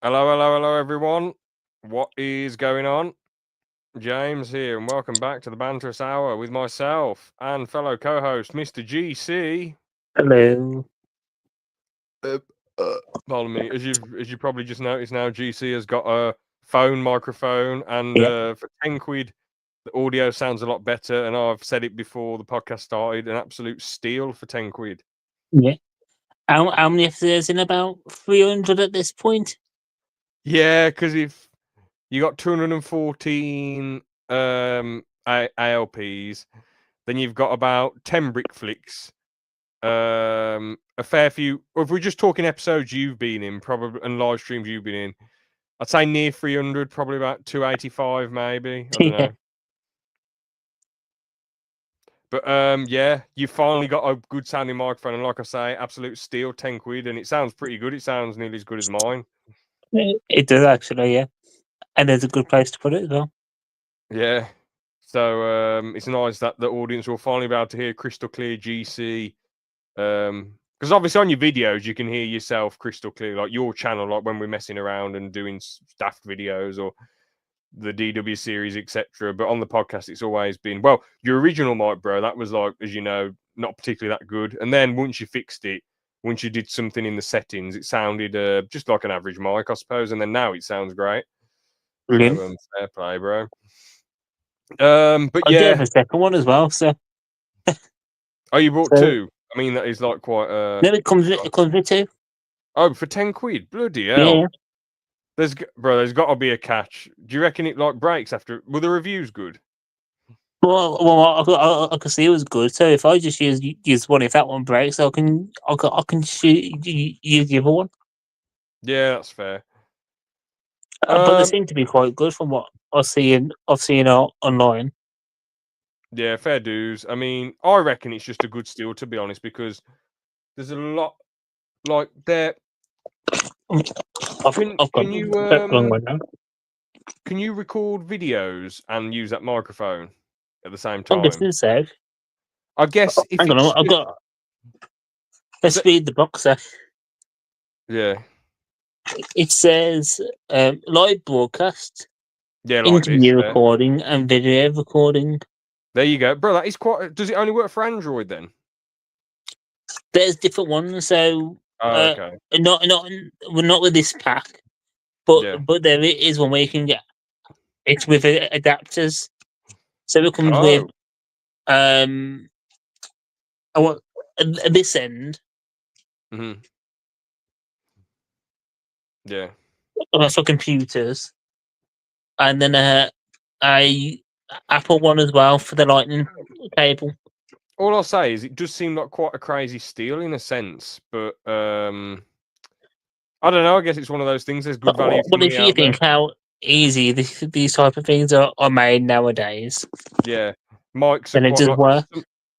Hello, everyone. What is going on? James here, and welcome back to the Banterous Hour with myself and fellow co-host, Mr. GC. Hello. Uh, Pardon me. As you probably just noticed now, GC has got a phone microphone, and Yeah. for 10 quid, the audio sounds a lot better. And I've said it before the podcast started, an absolute steal for 10 quid. Yeah. How many episodes in? About 300 at this point? Yeah, because if you got 214 ALPs. Then you've got about 10 brick flicks, a fair few. Or if we're just talking episodes you've been in, probably, and live streams you've been in, I'd say near 300, probably about 285, maybe. I don't Yeah. know. But yeah, you finally got a good sounding microphone, and like I say, absolute steal, 10 quid, and it sounds pretty good. It sounds nearly as good as mine. It does actually, yeah. And there's a good place to put it as well. Yeah. So it's nice that the audience will finally be able to hear crystal clear GC. Because obviously on your videos you can hear yourself crystal clear, like your channel, like when we're messing around and doing daft videos or the DW series, etc. But on the podcast, it's always been, well, your original mic, bro, that was like, as you know, not particularly that good. And then once you fixed it, once you did something in the settings, it sounded just like an average mic, I suppose. And then now it sounds great. Brilliant. So fair play, bro. But I do have yeah, a second one as well, so oh, you brought so two. I mean, that is like quite then it comes with two. oh, for 10 quid, bloody hell. Yeah. There's got to be a catch. Do you reckon it like breaks after? Were the reviews good? Well, I can see it was good. So if I just use one, if that one breaks, I can use the other one. Yeah, that's fair. But they seem to be quite good from what I've seen online. Yeah, fair dues. I mean, I reckon it's just a good steal, to be honest, because there's a lot like there. I've, Can I've got can you that wrong one now. can you record videos and use that microphone at the same I'm time? guessing so. I guess if Hang on, it's I've just, got. Let's read the boxer. yeah, It says live broadcast, yeah, like this. interview There, recording, and video recording. there you go, bro. That is quite. Does it only work for Android then? There's different ones, so Oh, okay. not with this pack, but Yeah. there is one where you can get it with adapters. So it comes with Oh. um, I want at this end Hmm. Yeah. for computers, and then a Apple one as well for the Lightning cable. All I'll say is it does seem like quite a crazy steal in a sense, but I don't know. I guess it's one of those things. There's good value for But money if you out there. think how easy these type of things are made nowadays, Yeah, mics are then it quite does like work.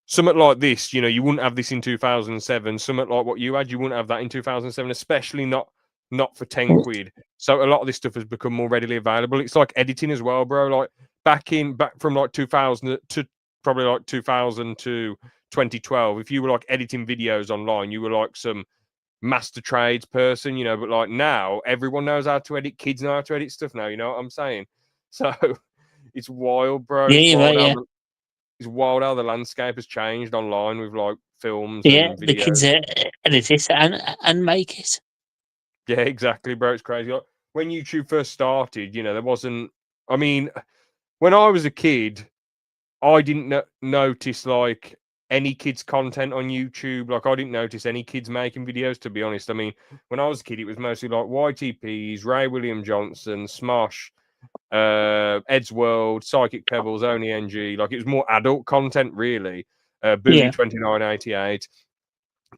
something like this. You know, you wouldn't have this in 2007. Something like what you had, you wouldn't have that in 2007, especially not for 10 quid. So a lot of this stuff has become more readily available. It's like editing as well, bro. Like back from like 2000 to probably like 2000 to 2012. If you were like editing videos online, you were like some master trades person, you know. But like now, everyone knows how to edit. Kids know how to edit stuff now. You know what I'm saying? So it's wild, bro. Yeah, right, yeah, It's wild how the landscape has changed online with like films yeah. and The videos. kids edit it and make it. Yeah, exactly, bro. It's crazy. Like, when YouTube first started, you know, there wasn't. I mean, when I was a kid, I didn't notice like any kids' content on YouTube. Like, I didn't notice any kids making videos, to be honest. I mean, when I was a kid, it was mostly like YTPs, Ray William Johnson, Smosh, Ed's World, Psychic Pebbles, Only NG. Like, it was more adult content, really. Booty Yeah. 2988.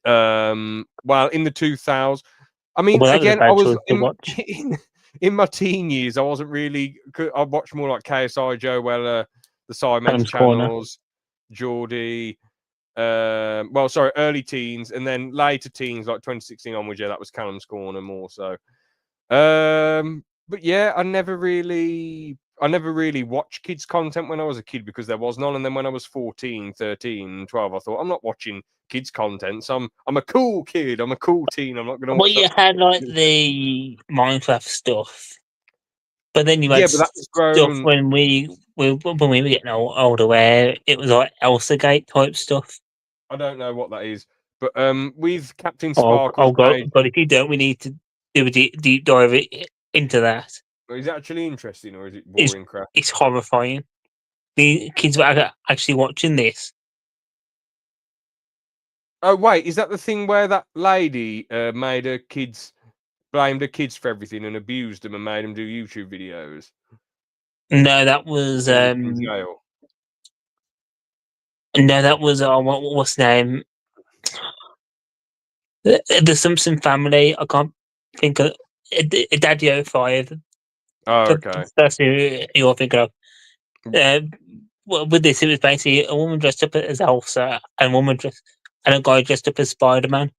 Well, in the 2000s, I mean, Well, that was a again, I bad was choice to watch. in my teen years. I wasn't really. I watched more like KSI, Joe Weller, the Sidemen's Adam's Corner. channels, Geordie. Well, sorry, early teens, and then later teens, like 2016 onwards. Yeah, that was Callum's Corner more so. But yeah, I never really. I never really watched kids content when I was a kid because there was none. And then when I was 14, 13, 12, I thought I'm not watching kids content. So I'm a cool kid. I'm a cool teen. I'm not going to watch Well, you that. had like the Minecraft stuff, but then you had Yeah, but that's stuff grown. when we were getting older, where it was like Elsa Gate type stuff. I don't know what that is, but with Captain Oh Sparkle's God! page, But if you don't, we need to do a deep dive into that. is it actually interesting or is it It's boring crap? it's horrifying. The kids were actually watching this. Oh wait, is that the thing where that lady made her kids blamed her kids for everything and abused them and made them do YouTube videos? No, that was And ended up in jail. what's the name? The Simpson family. I can't think of Daddy 05. Oh, okay. That's who you're thinking of. Well, with this, it was basically a woman dressed up as Elsa and a guy dressed up as Spider Man,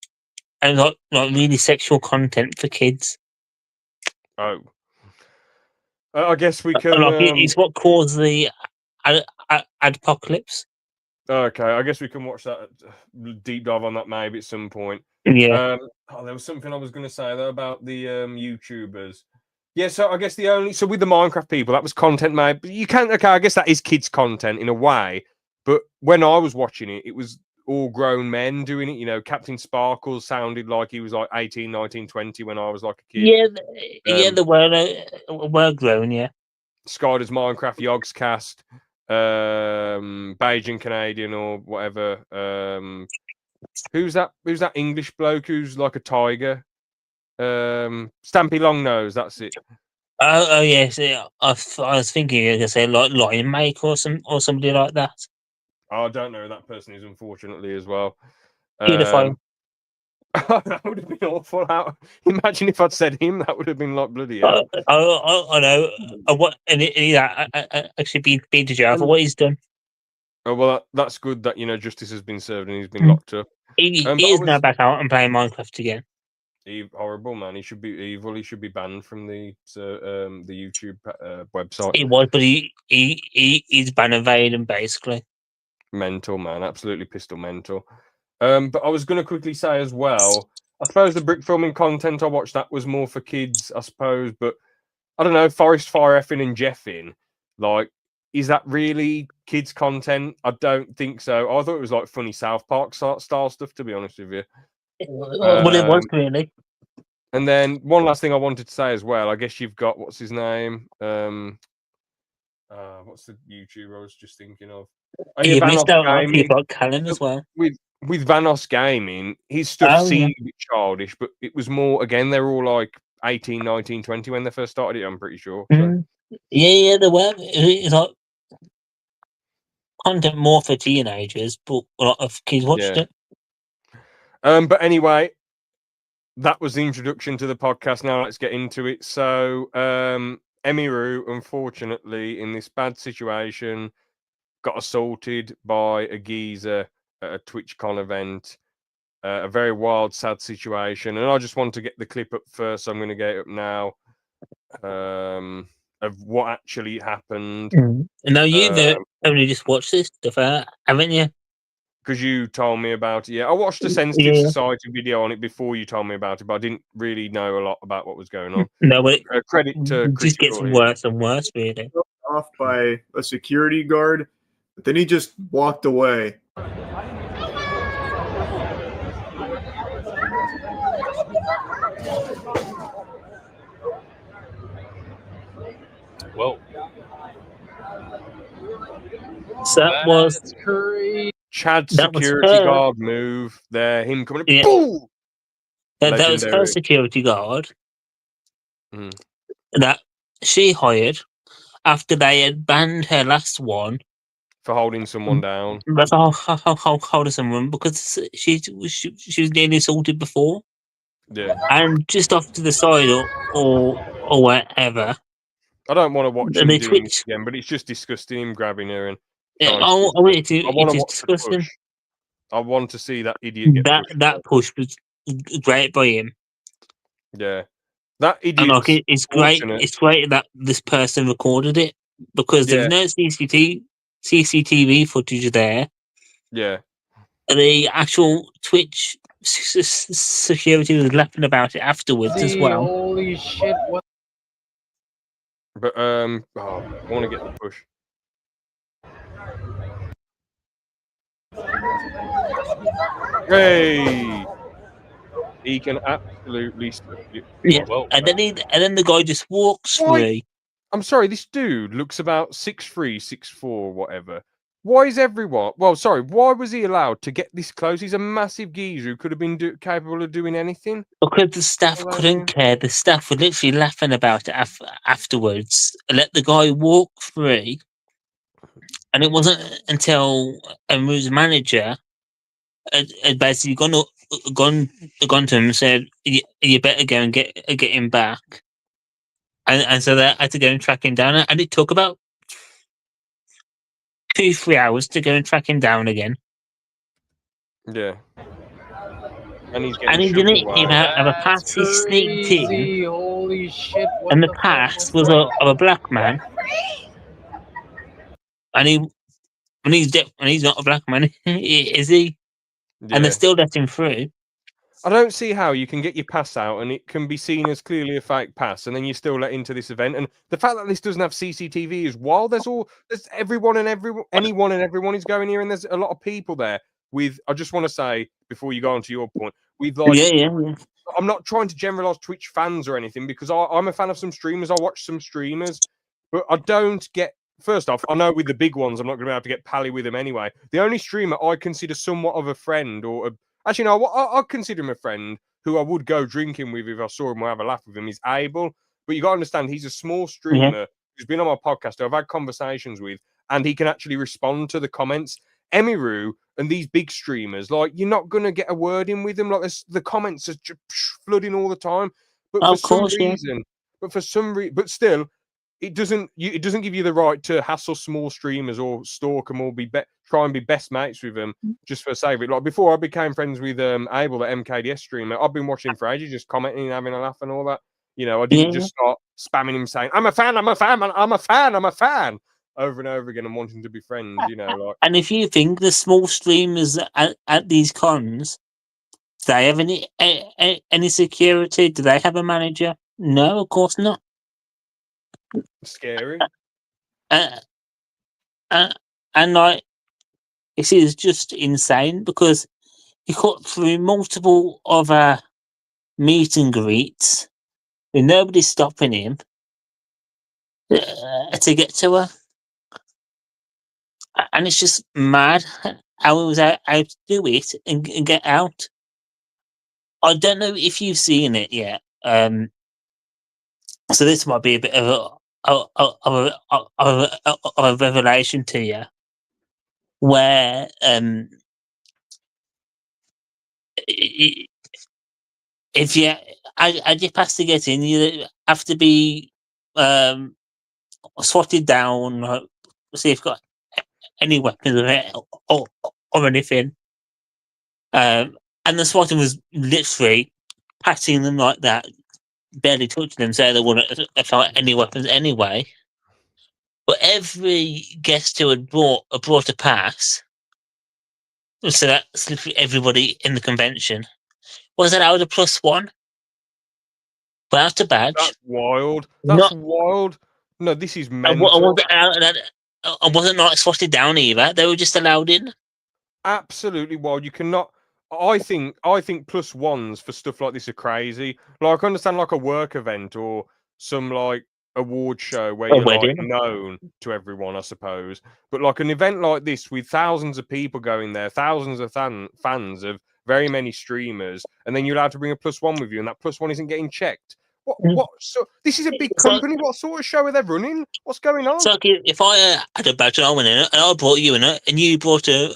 and like really sexual content for kids. Oh, I guess we And, can. like it's what caused the apocalypse. Okay, I guess we can watch that deep dive on that maybe at some point. Yeah, There was something I was going to say though about the YouTubers. Yeah, so I guess with the Minecraft people, that was content made. But you can't. Okay, I guess that is kids' content in a way. But when I was watching it, it was all grown men doing it. You know, Captain Sparkles sounded like he was like 18, 19, 20 when I was like a kid. yeah, Um, the were grown. Yeah, Skyder's Minecraft Yogscast, Bajan Canadian or whatever. Who's that? Who's that English bloke who's like a tiger? Stampy Longnose. That's it. oh yes, I was thinking you could say like Lion Make or somebody like that. I don't know who that person is, unfortunately, as well. Pedophile. That would have been awful. Imagine if I'd said him. That would have been like bloody hell. I know. What and actually been to jail for what he's done. Oh well, that's good that justice has been served and he's been locked up. He But I is now was back out and playing Minecraft again. horrible, man. He should be evil. He should be banned from the YouTube website. He was, but he's ban evading basically. Mental, man. Absolutely pistol mental. But I was going to quickly say as well, I suppose the brick filming content I watched, that was more for kids, I suppose. But I don't know, Forest Fire effing and Jeffing, like, is that really kids content? I don't think so. I thought it was like funny South Park style stuff, to be honest with you. Well, it was really. And then one last thing I wanted to say as well. I guess you've got what's his name? What's the YouTuber I was just thinking of? Oh, yeah, You Vanos missed out on Gaming. people like Callan as well. With Vanos Gaming, his stuff seemed a bit childish, but it was more, again, they're all like 18, 19, 20 when they first started it, I'm pretty sure. So. Yeah, there were. It's like content more for teenagers, but a lot of kids watched it. But anyway, that was the introduction to the podcast. Now let's get into it. So, Emiru, unfortunately, in this bad situation, got assaulted by a geezer at a TwitchCon event. A very wild, sad situation. And I just want to get the clip up first. So I'm going to get it up now of what actually happened. No, you've only just watched this stuff, haven't you? Because you told me about it. Yeah, I watched a Sensitive Society video on it before you told me about it, but I didn't really know a lot about what was going on. No, but Credit to it just gets Critical. worse and worse, really. Off by a security guard, but then he just walked away. Well, so that was Chad's that was security her. guard move there. Him coming. Yeah. Boom! That was her security guard that she hired after they had banned her last one for holding someone down. But holding someone because she was getting assaulted before. Yeah. And just off to the side or whatever. I don't want to watch him the doing Twitch. it again, but it's just disgusting him grabbing her and. Yeah, it is disgusting. I want to see that idiot get pushed. That push was great by him. Yeah, that idiot. And like, it's great. It's great that this person recorded it. because Yeah. there's no CCTV footage there. Yeah. The actual Twitch security was laughing about it afterwards as well. Holy shit! What? But I want to get the push. Hey, he can absolutely suck you. Yeah, Well, and then the guy just walks Why? free. I'm sorry, this dude looks about 6'3", 6'4", whatever. Why is everyone? Well, sorry, why was he allowed to get this close? He's a massive geezer who could have been capable of doing anything. Because the staff Well, I couldn't mean- care. The staff were literally laughing about it afterwards. Let the guy walk free. And it wasn't until Emiru's manager had basically gone to him and said, "You better go and get him back." And so they had to go and track him down. And it took about 2-3 hours to go and track him down again. Yeah. And he's And getting he shoved didn't away. even have a pass. He sneaked in, Crazy! Holy shit! What and the the fuck pass was was of a black man. And when he's not a black man, is he? Yeah. And they still let him through. I don't see how you can get your pass out and it can be seen as clearly a fake pass, and then you still let into this event. And the fact that this doesn't have CCTV is wild. There's anyone and everyone is going here, and there's a lot of people there. With, I just want to say before you go on to your point, with like, Yeah. I'm not trying to generalize Twitch fans or anything, because I'm a fan of some streamers. I watch some streamers, but I don't get. First off, I know with the big ones, I'm not going to be able to get pally with them anyway. The only streamer I consider somewhat of a friend, or actually, no, I'd consider him a friend who I would go drinking with if I saw him or have a laugh with him, is Abel. But you got to understand, he's a small streamer who's been on my podcast, who I've had conversations with, and he can actually respond to the comments. Emiru and these big streamers, like, you're not going to get a word in with them. Like, the comments are just flooding all the time. But Of course, yeah. but still, it doesn't give you the right to hassle small streamers or stalk them or try and be best mates with them just for the sake of it. Like, before I became friends with Abel, the MKDS streamer, I've been watching him for ages, just commenting and having a laugh and all that. You know, I didn't just start spamming him saying, I'm a fan, I'm a fan, I'm a fan, I'm a fan, over and over again, and wanting to be friends, you know. Like, And if you think the small streamers at these cons, do they have any security? Do they have a manager? No, of course not. scary. And like, this is just insane, because he got through multiple other meet and greets with nobody stopping him to get to her. And it's just mad how he was able to do it and get out. I don't know if you've seen it yet. So this might be a bit of a revelation to you, where if you as you pass to get in, you have to be swatted down, see if you've got any weapons or anything. And the swatting was literally patting them like that, barely touching them, so they wouldn't have found any weapons anyway. But every guest who had brought a pass, so that's literally everybody in the convention, was allowed a +1 without a badge. That's wild. That's wild. No, this is mental. I wasn't like swatted down either. They were just allowed in. Absolutely wild. You cannot. I think +1s for stuff like this are crazy. Like, I understand like a work event or some like award show where A you're like wedding. known to everyone, I suppose. But like an event like this with thousands of people going there, thousands of fans of very many streamers, and then you're allowed to bring a +1 with you, and that +1 isn't getting checked. What? So this is a big company. What sort of show are they running? What's going on? It's like if I had a badge and I went in it, and I brought you in it, and you brought a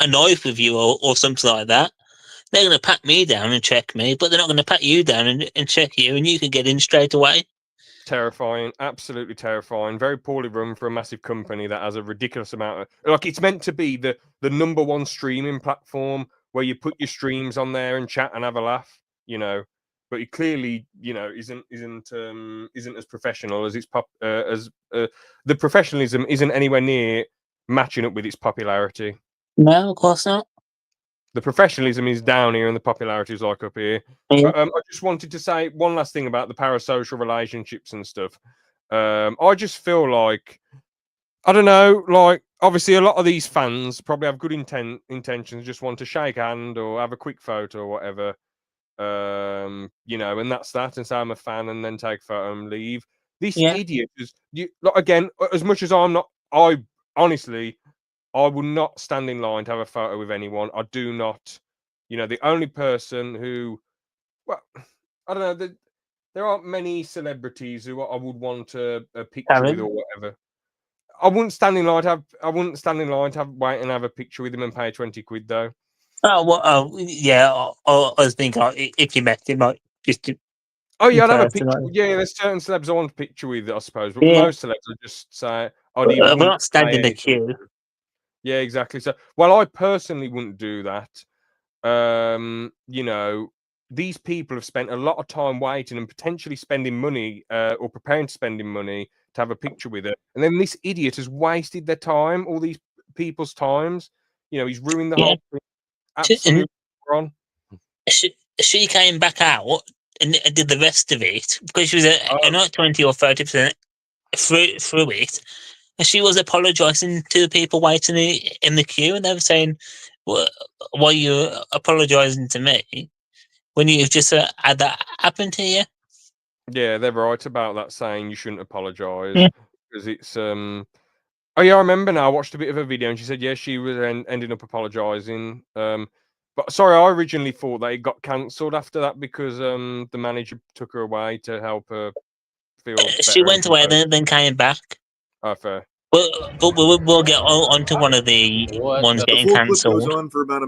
knife with you or something like that, they're going to pat me down and check me, but they're not going to pat you down and check you, and you can get in straight away. Terrifying, absolutely terrifying. Very poorly run for a massive company that has a ridiculous amount of, like, it's meant to be the #1 streaming platform where you put your streams on there and chat and have a laugh, you know. but he clearly, isn't as professional as the professionalism isn't anywhere near matching up with its popularity. No, of course not. The professionalism is down here and the popularity is like up here. Yeah. But I just wanted to say one last thing about the parasocial relationships and stuff. I just feel like, I don't know, like obviously a lot of these fans probably have good intentions, just want to shake hand or have a quick photo or whatever. And that's that, and say I'm a fan and then take a photo and leave. This Yeah. idiot is again, as much as I honestly would not stand in line to have a photo with anyone. I do not. The only person who, well, I don't know. There aren't many celebrities who I would want a picture with or whatever. I wouldn't stand in line to wait and have a picture with him and pay 20 quid though. Oh, well, yeah. I was thinking like, if you met him, like just. Oh yeah, I'd have a person, picture. like- Yeah, there's certain celebs I want a picture with, I suppose. But Yeah. most celebs, I just say We're not standing in the anything. queue. Yeah, exactly. So, well, I personally wouldn't do that. These people have spent a lot of time waiting and potentially spending money or preparing to spending money to have a picture with her. And then this idiot has wasted their time, all these people's times. He's ruined the whole thing. Absolutely wrong. She came back out and did the rest of it because she was not 20 or 30% through it. And she was apologising to the people waiting in the queue, and they were saying, "Why are you apologising to me when you've just had that happen to you?" Yeah, they're right about that, saying you shouldn't apologise Yeah. because it's Oh yeah, I remember now. I watched a bit of a video and she said, yeah, she was ending up apologising. But sorry, I originally thought that it got cancelled after that because the manager took her away to help her feel better. She went away, then came back. Oh, fair. But we'll get on to one of the ones The getting full clip goes cancelled. on for about a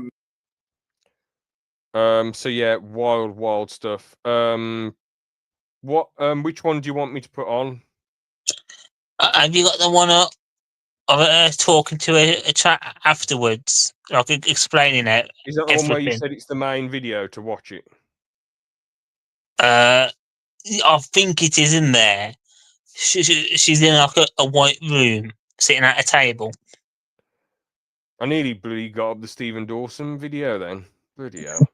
minute. So yeah, wild stuff. Which one do you want me to put on? Have you got the one of talking to a chat afterwards, like explaining it? Is that the one where you everything? said it's the main video to watch it? I think it is in there. She's in like a white room, sitting at a table. I nearly bloody got up the Stephen Dawson video then. Bloody hell.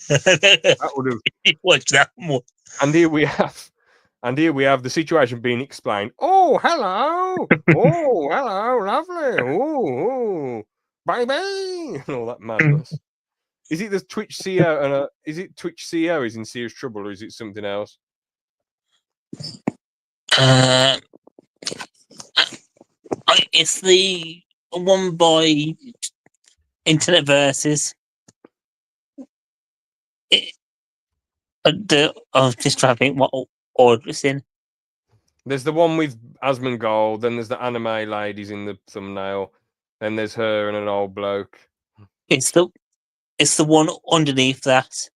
That would have Watch that one. And here we have the situation being explained. Oh, hello. Oh, hello, lovely. Oh, baby, and all that madness. Is it the Twitch CEO and is it Twitch CEO is in serious trouble, or is it something else? It's the one by Internet Versus. I'm just trying to think what order it's in. There's the one with Asmongold, then there's the anime ladies in the thumbnail, then there's her and an old bloke. It's the one underneath that.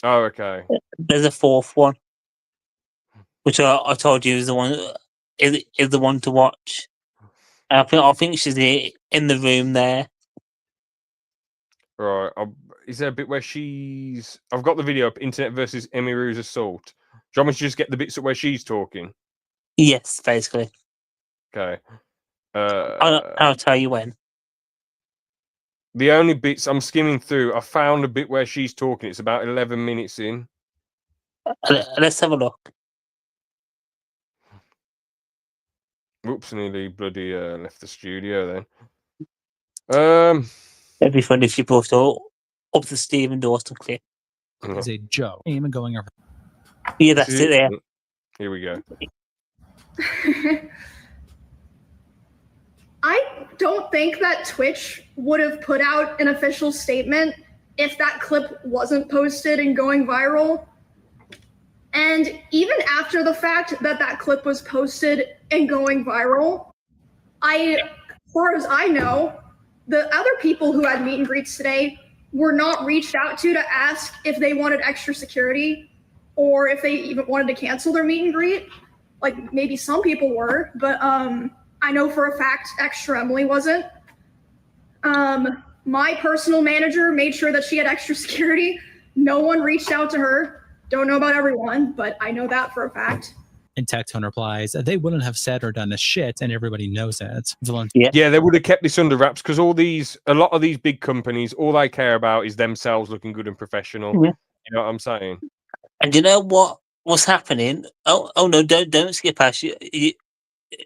Oh, okay. There's a fourth one, which I told you is the one is the one to watch. And I think she's in the room there. Right. Is there a bit where she's? I've got the video up. Internet versus Emiru's assault. Do you want me to just get the bits where she's talking? Yes, basically. Okay. I'll tell you when. The only bits I'm skimming through, I found a bit where she's talking. It's about 11 minutes in. Let's have a look. Oops, nearly bloody left the studio then. It'd be funny if you brought up the Stephen Dawson clip. Is a joke. Even going over. Yeah, that's it there. Here we go. I don't think that Twitch would have put out an official statement if that clip wasn't posted and going viral. And even after the fact that that clip was posted and going viral, as far as I know, the other people who had meet and greets today were not reached out to ask if they wanted extra security or if they even wanted to cancel their meet and greet. Like maybe some people were, but I know for a fact Extra Emily wasn't. My personal manager made sure that she had extra security. No one reached out to her. Don't know about everyone, but I know that for a fact. And Tectone replies, they wouldn't have said or done a shit, and everybody knows it. Yeah, they would have kept this under wraps because a lot of these big companies, all they care about is themselves looking good and professional. Yeah. You know what I'm saying? And you know what's happening? Oh no! Don't skip past you.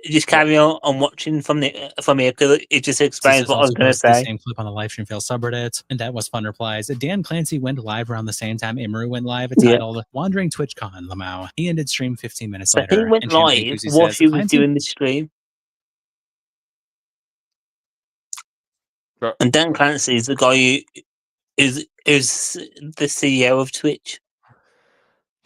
Just carry on watching from here because it just explains what I was going to say. The same clip on the live stream fail subreddit, and that was fun replies. Dan Clancy went live around the same time Emiru went live, titled "Wandering TwitchCon." Lamau. He ended stream 15 minutes later. He went live while he was doing the stream. But, and Dan Clancy is the guy who is the CEO of Twitch.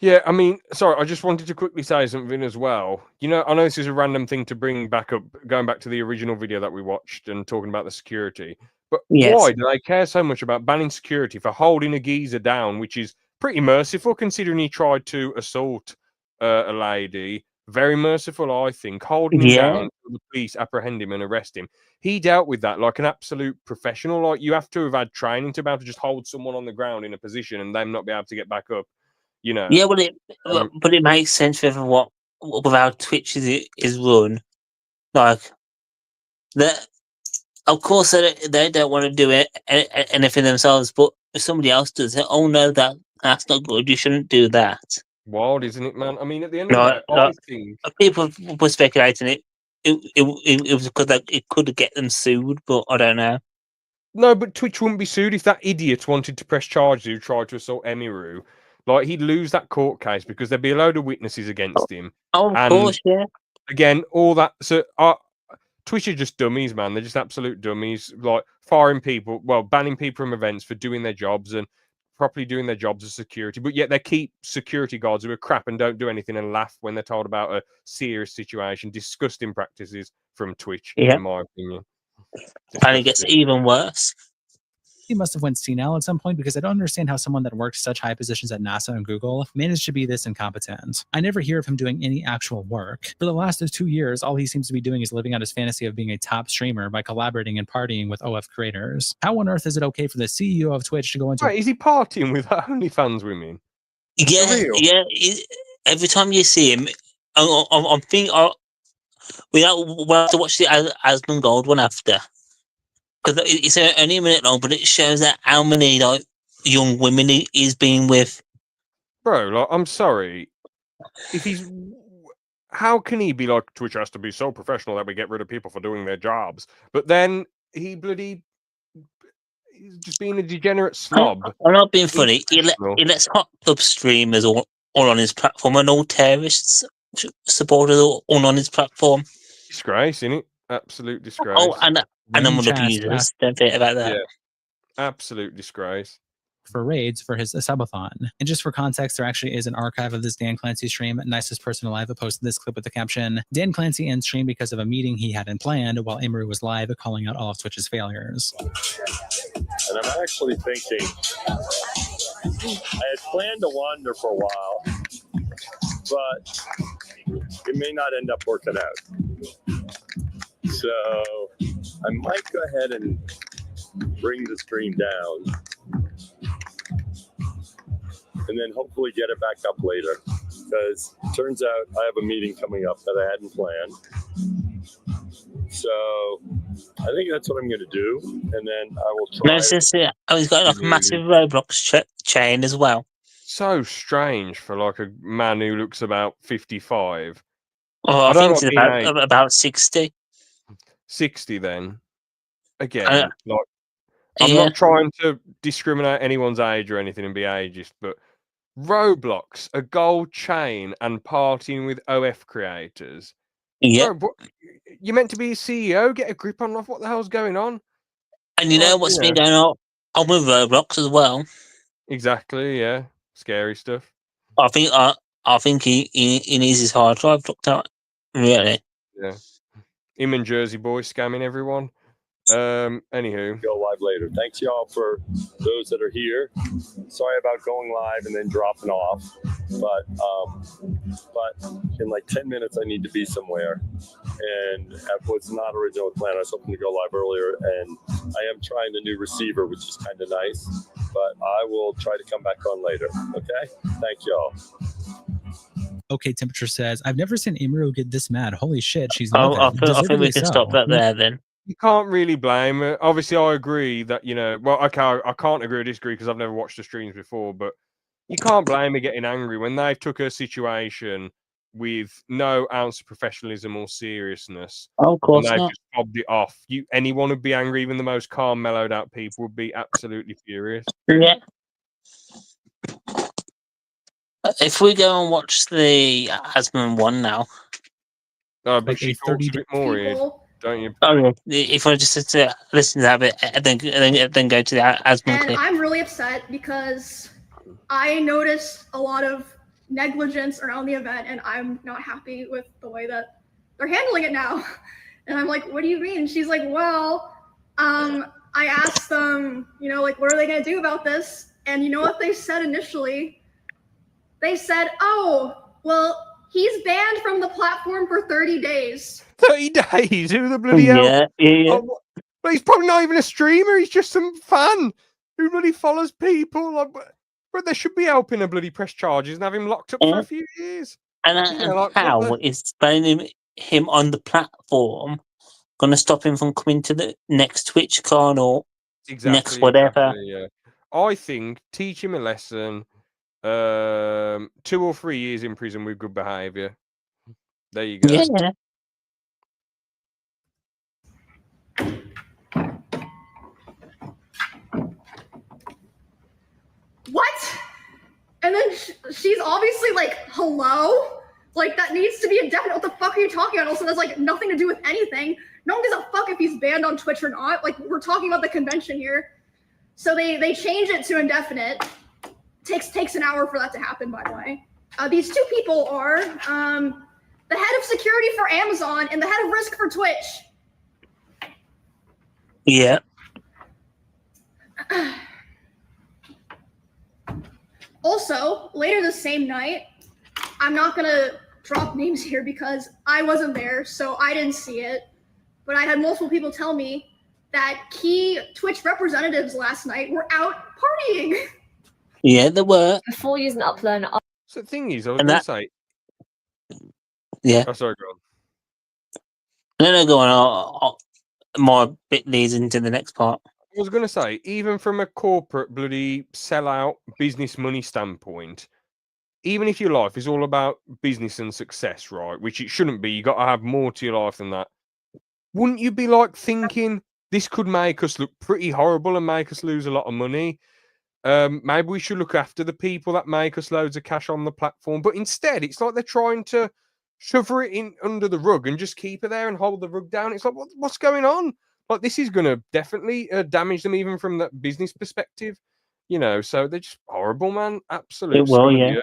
Yeah, I mean, sorry, I just wanted to quickly say something as well. You know, I know this is a random thing to bring back up, going back to the original video that we watched and talking about the security. But why do they care so much about banning security for holding a geezer down, which is pretty merciful considering he tried to assault a lady? Very merciful, I think. Holding him down until the police apprehend him and arrest him. He dealt with that like an absolute professional. Like, you have to have had training to be able to just hold someone on the ground in a position and them not be able to get back up. You know. Yeah, but it makes sense with how Twitch is run. Like that, of course they don't want to do anything themselves, but if somebody else does it, oh no, that's not good. You shouldn't do that. Wild, isn't it, man? I mean, at the end of the day, I think people were speculating it was because it could get them sued, but I don't know. No, but Twitch wouldn't be sued if that idiot wanted to press charges who tried to assault Emiru. Like, he'd lose that court case because there'd be a load of witnesses against him. Oh, of course, yeah. Again, all that. So, Twitch are just dummies, man. They're just absolute dummies. Like, banning people from events for doing their jobs and properly doing their jobs as security. But yet they keep security guards who are crap and don't do anything and laugh when they're told about a serious situation. Disgusting practices from Twitch, in my opinion. And it gets even worse. He must have went senile at some point because I don't understand how someone that worked such high positions at NASA and Google managed to be this incompetent. I never hear of him doing any actual work. For the last 2 years, all he seems to be doing is living out his fantasy of being a top streamer by collaborating and partying with OF creators. How on earth is it okay for the CEO of Twitch to go into... Right, is he partying with OnlyFans women? Yeah. Every time you see him, I'm thinking we'll have to watch the Asmongold one after. Because it's only a minute long, but it shows that how many young women he's been with. Bro, like, I'm sorry. How can he be like, Twitch has to be so professional that we get rid of people for doing their jobs? But then he's just being a degenerate slob. I'm not being funny. He lets hot club streamers all on his platform and all terrorists supporters all on his platform. Disgrace, isn't it? Absolute disgrace. Oh, and I'm abusers. Don't forget about that. Yeah. Absolute disgrace. For raids for his subathon. And just for context, there actually is an archive of this Dan Clancy stream. Nicest Person Alive posted this clip with the caption, Dan Clancy ends stream because of a meeting he hadn't planned while Emiru was live calling out all of Twitch's failures. And I'm actually thinking, I had planned to wander for a while, but it may not end up working out. So I might go ahead and bring the stream down and then hopefully get it back up later, because it turns out I have a meeting coming up that I hadn't planned. So I think that's what I'm going to do, and then I will try. He's got like a massive Roblox chain as well. So strange for like a man who looks about 55. Oh, I think it's about 60. 60 then. Again, I'm not trying to discriminate anyone's age or anything and be ageist, but Roblox, a gold chain, and partying with OF creators. Yeah. Bro, you're meant to be a CEO. Get a grip on what the hell's going on. And you know what's been going on with Roblox as well? Exactly, yeah. Scary stuff. I think he needs his hard drive looked at. Really? Yeah. Him and Jersey Boy scamming everyone. Anywho, go live later. Thanks y'all for those that are here. Sorry about going live and then dropping off, but in like 10 minutes I need to be somewhere, and that was not original plan. I was hoping to go live earlier, and I am trying the new receiver, which is kind of nice. but I will try to come back on later. Okay? Thank y'all. Okay, Temperature says, I've never seen Emiru get this mad. Holy shit, she's I livid. think we Deservedly can so. stop that there then. You can't really blame her. Obviously, I agree that, well, okay, I can't agree or disagree because I've never watched the streams before, but you can't blame her getting angry when they've took her situation with no ounce of professionalism or seriousness, Oh, of and course they've not. just fobbed it off. Anyone would be angry, even the most calm, mellowed out people would be absolutely furious. Yeah. If we go and watch the Asman one now, But Like she a talks 30 a bit more here, People. don't you? if I just listen to that bit and then go to the Asman And clip. I'm really upset because I noticed a lot of negligence around the event, and I'm not happy with the way that they're handling it now. And I'm like, what do you mean? She's like, well, I asked them, like, what are they going to do about this? And you know what they said initially? They said, oh, well, he's banned from the platform for 30 days. 30 days? Who the bloody hell? Yeah. Oh, but he's probably not even a streamer. He's just some fan who bloody follows people. But they should be helping a bloody press charges and have him locked up for a few years. And how is banning him on the platform going to stop him from coming to the next TwitchCon or next whatever? Exactly, yeah. I think teach him a lesson. 2 or 3 years in prison with good behaviour. There you go. Yeah. What? And then she's obviously like, hello? Like, that needs to be indefinite. What the fuck are you talking about? Also, that's like nothing to do with anything. No one gives a fuck if he's banned on Twitch or not. Like, we're talking about the convention here. So they change it to indefinite. Takes an hour for that to happen, by the way. These two people are the head of security for Amazon and the head of risk for Twitch. Yeah. Also, later the same night, I'm not going to drop names here because I wasn't there, so I didn't see it. But I had multiple people tell me that key Twitch representatives last night were out partying. Yeah, there were. Before using Uplearn, So the thing is, I was going to say... Yeah. Oh, sorry, go on. No, go on. My bit leads into the next part. I was going to say, even from a corporate bloody sellout business money standpoint, even if your life is all about business and success, right, which it shouldn't be, you got to have more to your life than that. Wouldn't you be like thinking this could make us look pretty horrible and make us lose a lot of money? Maybe we should look after the people that make us loads of cash on the platform. But instead, it's like they're trying to shove it in under the rug and just keep her there and hold the rug down. It's like, what's going on? Like, this is going to definitely damage them even from that business perspective. So they're just horrible, man. Absolute scum of the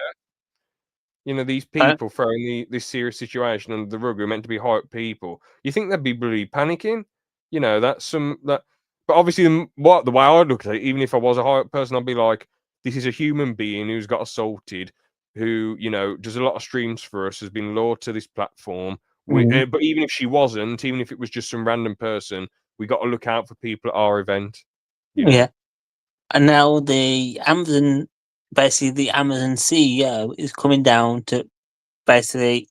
earth. These people throwing this serious situation under the rug who are meant to be hype people. You think they'd be bloody panicking? That's that. But obviously, the way I'd look at it, even if I was a hype person, I'd be like, this is a human being who's got assaulted, who, does a lot of streams for us, has been lured to this platform. But even if she wasn't, even if it was just some random person, we got to look out for people at our event. Yeah. And now the Amazon CEO is coming down to basically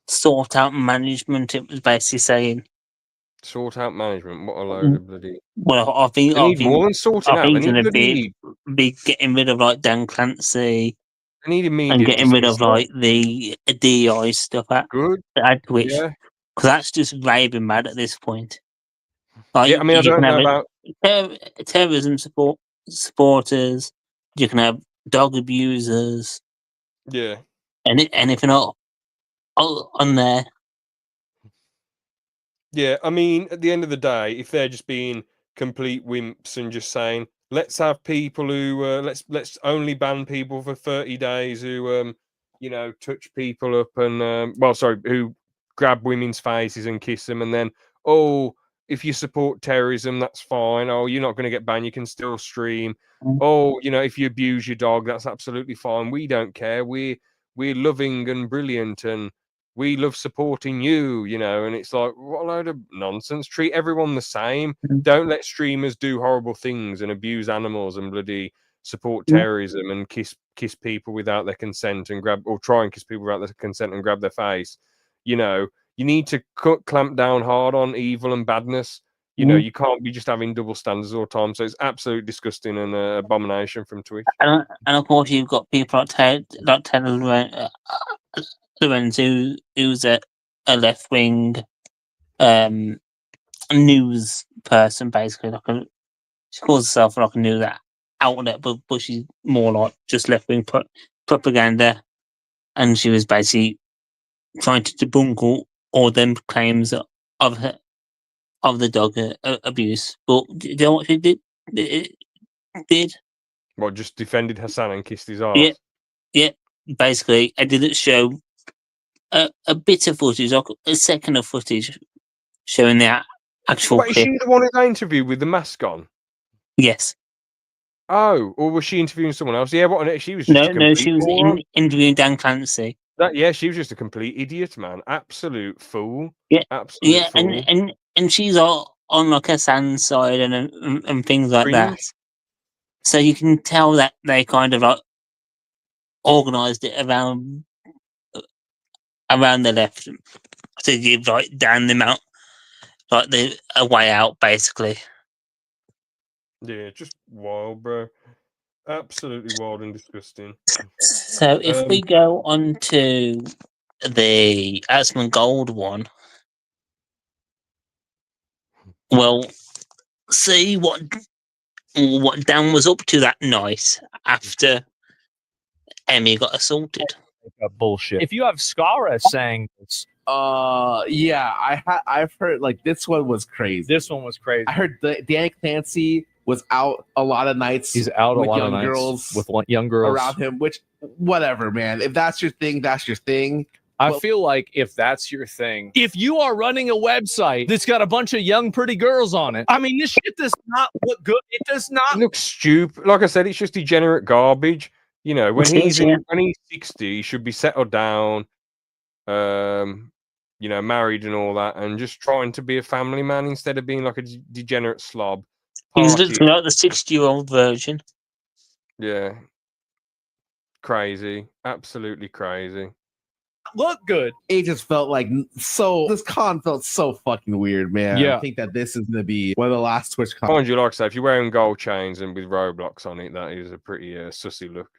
sort out management. It was basically saying, sort out management. What a load of bloody. Well, I think more than sorting out. They need going to be getting rid of like Dan Clancy. They need immediate and getting rid of dismissal. like the DI stuff at Twitch, because that's just raving mad at this point. Like, yeah, I mean, I don't know about terrorism supporters. You can have dog abusers. Yeah, anything on there. Yeah, I mean, at the end of the day, if they're just being complete wimps and just saying, let's have people who let's only ban people for 30 days who touch people up and who grab women's faces and kiss them, and then if you support terrorism, that's fine. You're not going to get banned, you can still stream. If you abuse your dog, that's absolutely fine. We don't care. We're loving and brilliant, and we love supporting you, you know, and it's like, what a load of nonsense. Treat everyone the same. Don't let streamers do horrible things and abuse animals and bloody support terrorism and kiss people without their consent and try and kiss people without their consent and grab their face. You know, you need to clamp down hard on evil and badness. You know, you can't be just having double standards all the time. So it's absolutely disgusting and an abomination from Twitch. And of course, you've got people like Taylor Lorenz, who's a left wing news person, basically. She calls herself like a news outlet, but she's more like just left wing propaganda. And she was basically trying to debunk all them claims of the dog abuse. But do you know what she did? What, just defended Hassan and kissed his ass? Yeah. Basically, I didn't show a bit of footage, like a second of footage, showing the actual Wait, is clip. she the one who got interviewed with the mask on? Yes. Oh, or was she interviewing someone else? Yeah, what? She was just a No, complete she was moron. interviewing Dan Clancy. Yeah, she was just a complete idiot, man. Absolute fool. Yeah, Absolute fool. and she's all on like a sand side and things like that. Cringe. So you can tell that they kind of like organised it around the left to give like Dan the amount, like a way out, basically. Yeah, just wild, bro. Absolutely wild and disgusting. So if we go on to the Asmund Gold one, well, see what Dan was up to that night after Emmy got assaulted. Bullshit. If you have Skara saying this, yeah, I've heard like this one was crazy. this one was crazy. I heard Dan Clancy was out a lot of nights. He's out a with lot young of nights girls with young girls around him. Which, whatever, man. If that's your thing, that's your thing. I feel like if that's your thing, if you are running a website that's got a bunch of young, pretty girls on it, I mean, this shit does not look good. It does not. It looks stupid. Like I said, it's just degenerate garbage. You know, when he's 60, he should be settled down, you know, married and all that, and just trying to be a family man instead of being like a degenerate slob. He's looking like the 60-year-old version. Yeah. Crazy. Absolutely crazy. Look good. It just felt like this con felt so fucking weird, man. Yeah. I think that this is gonna be one of the last Twitch cons. Mind you, like I say, if you're wearing gold chains and with Roblox on it, that is a pretty sussy look.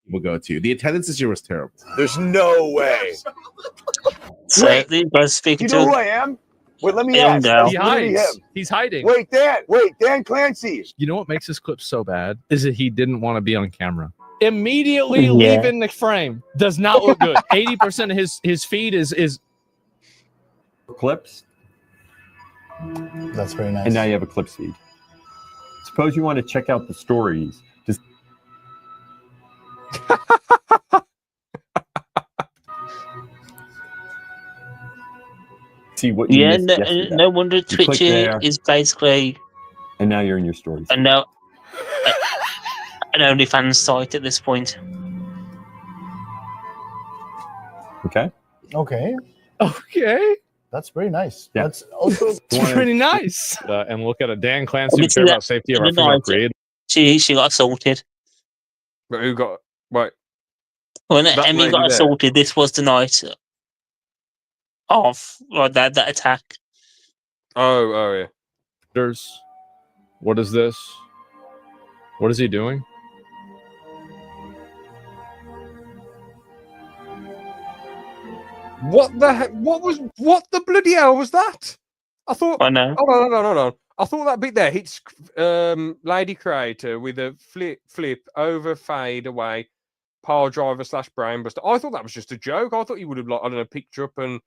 We'll go to. The attendance this year was terrible. There's no way. So these guys speaking You know to who I am? Wait, let me Young ask. Dal. That's He literally hides. him. He's hiding. Wait, Dan Clancy. You know what makes this clip so bad is that he didn't want to be on camera. Immediately Yeah. leaving the frame does not look good. 80% of his feed is clips, That's very nice. and now you have a clips feed. Suppose you want to check out the stories. Just see what you missed yesterday. no wonder You click Twitch there, is basically and now you're in your stories. an OnlyFans site at this point. Okay. Okay. okay. That's very nice. Yeah. That's also It's pretty nice. And look at a Dan Clancy You who see care that about safety of in our the female night? creators. She got assaulted. But who got... Wait. When That Emmy lady got there. assaulted, this was the night of that attack. Oh, yeah. What is this? What is he doing? What the heck? What the bloody hell was that? I thought... I know. Hold on. I thought that bit there hits Lady Creator with a flip over, fade away, pile driver / brain buster. I thought that was just a joke. I thought he would have, like, I don't know, picked her up and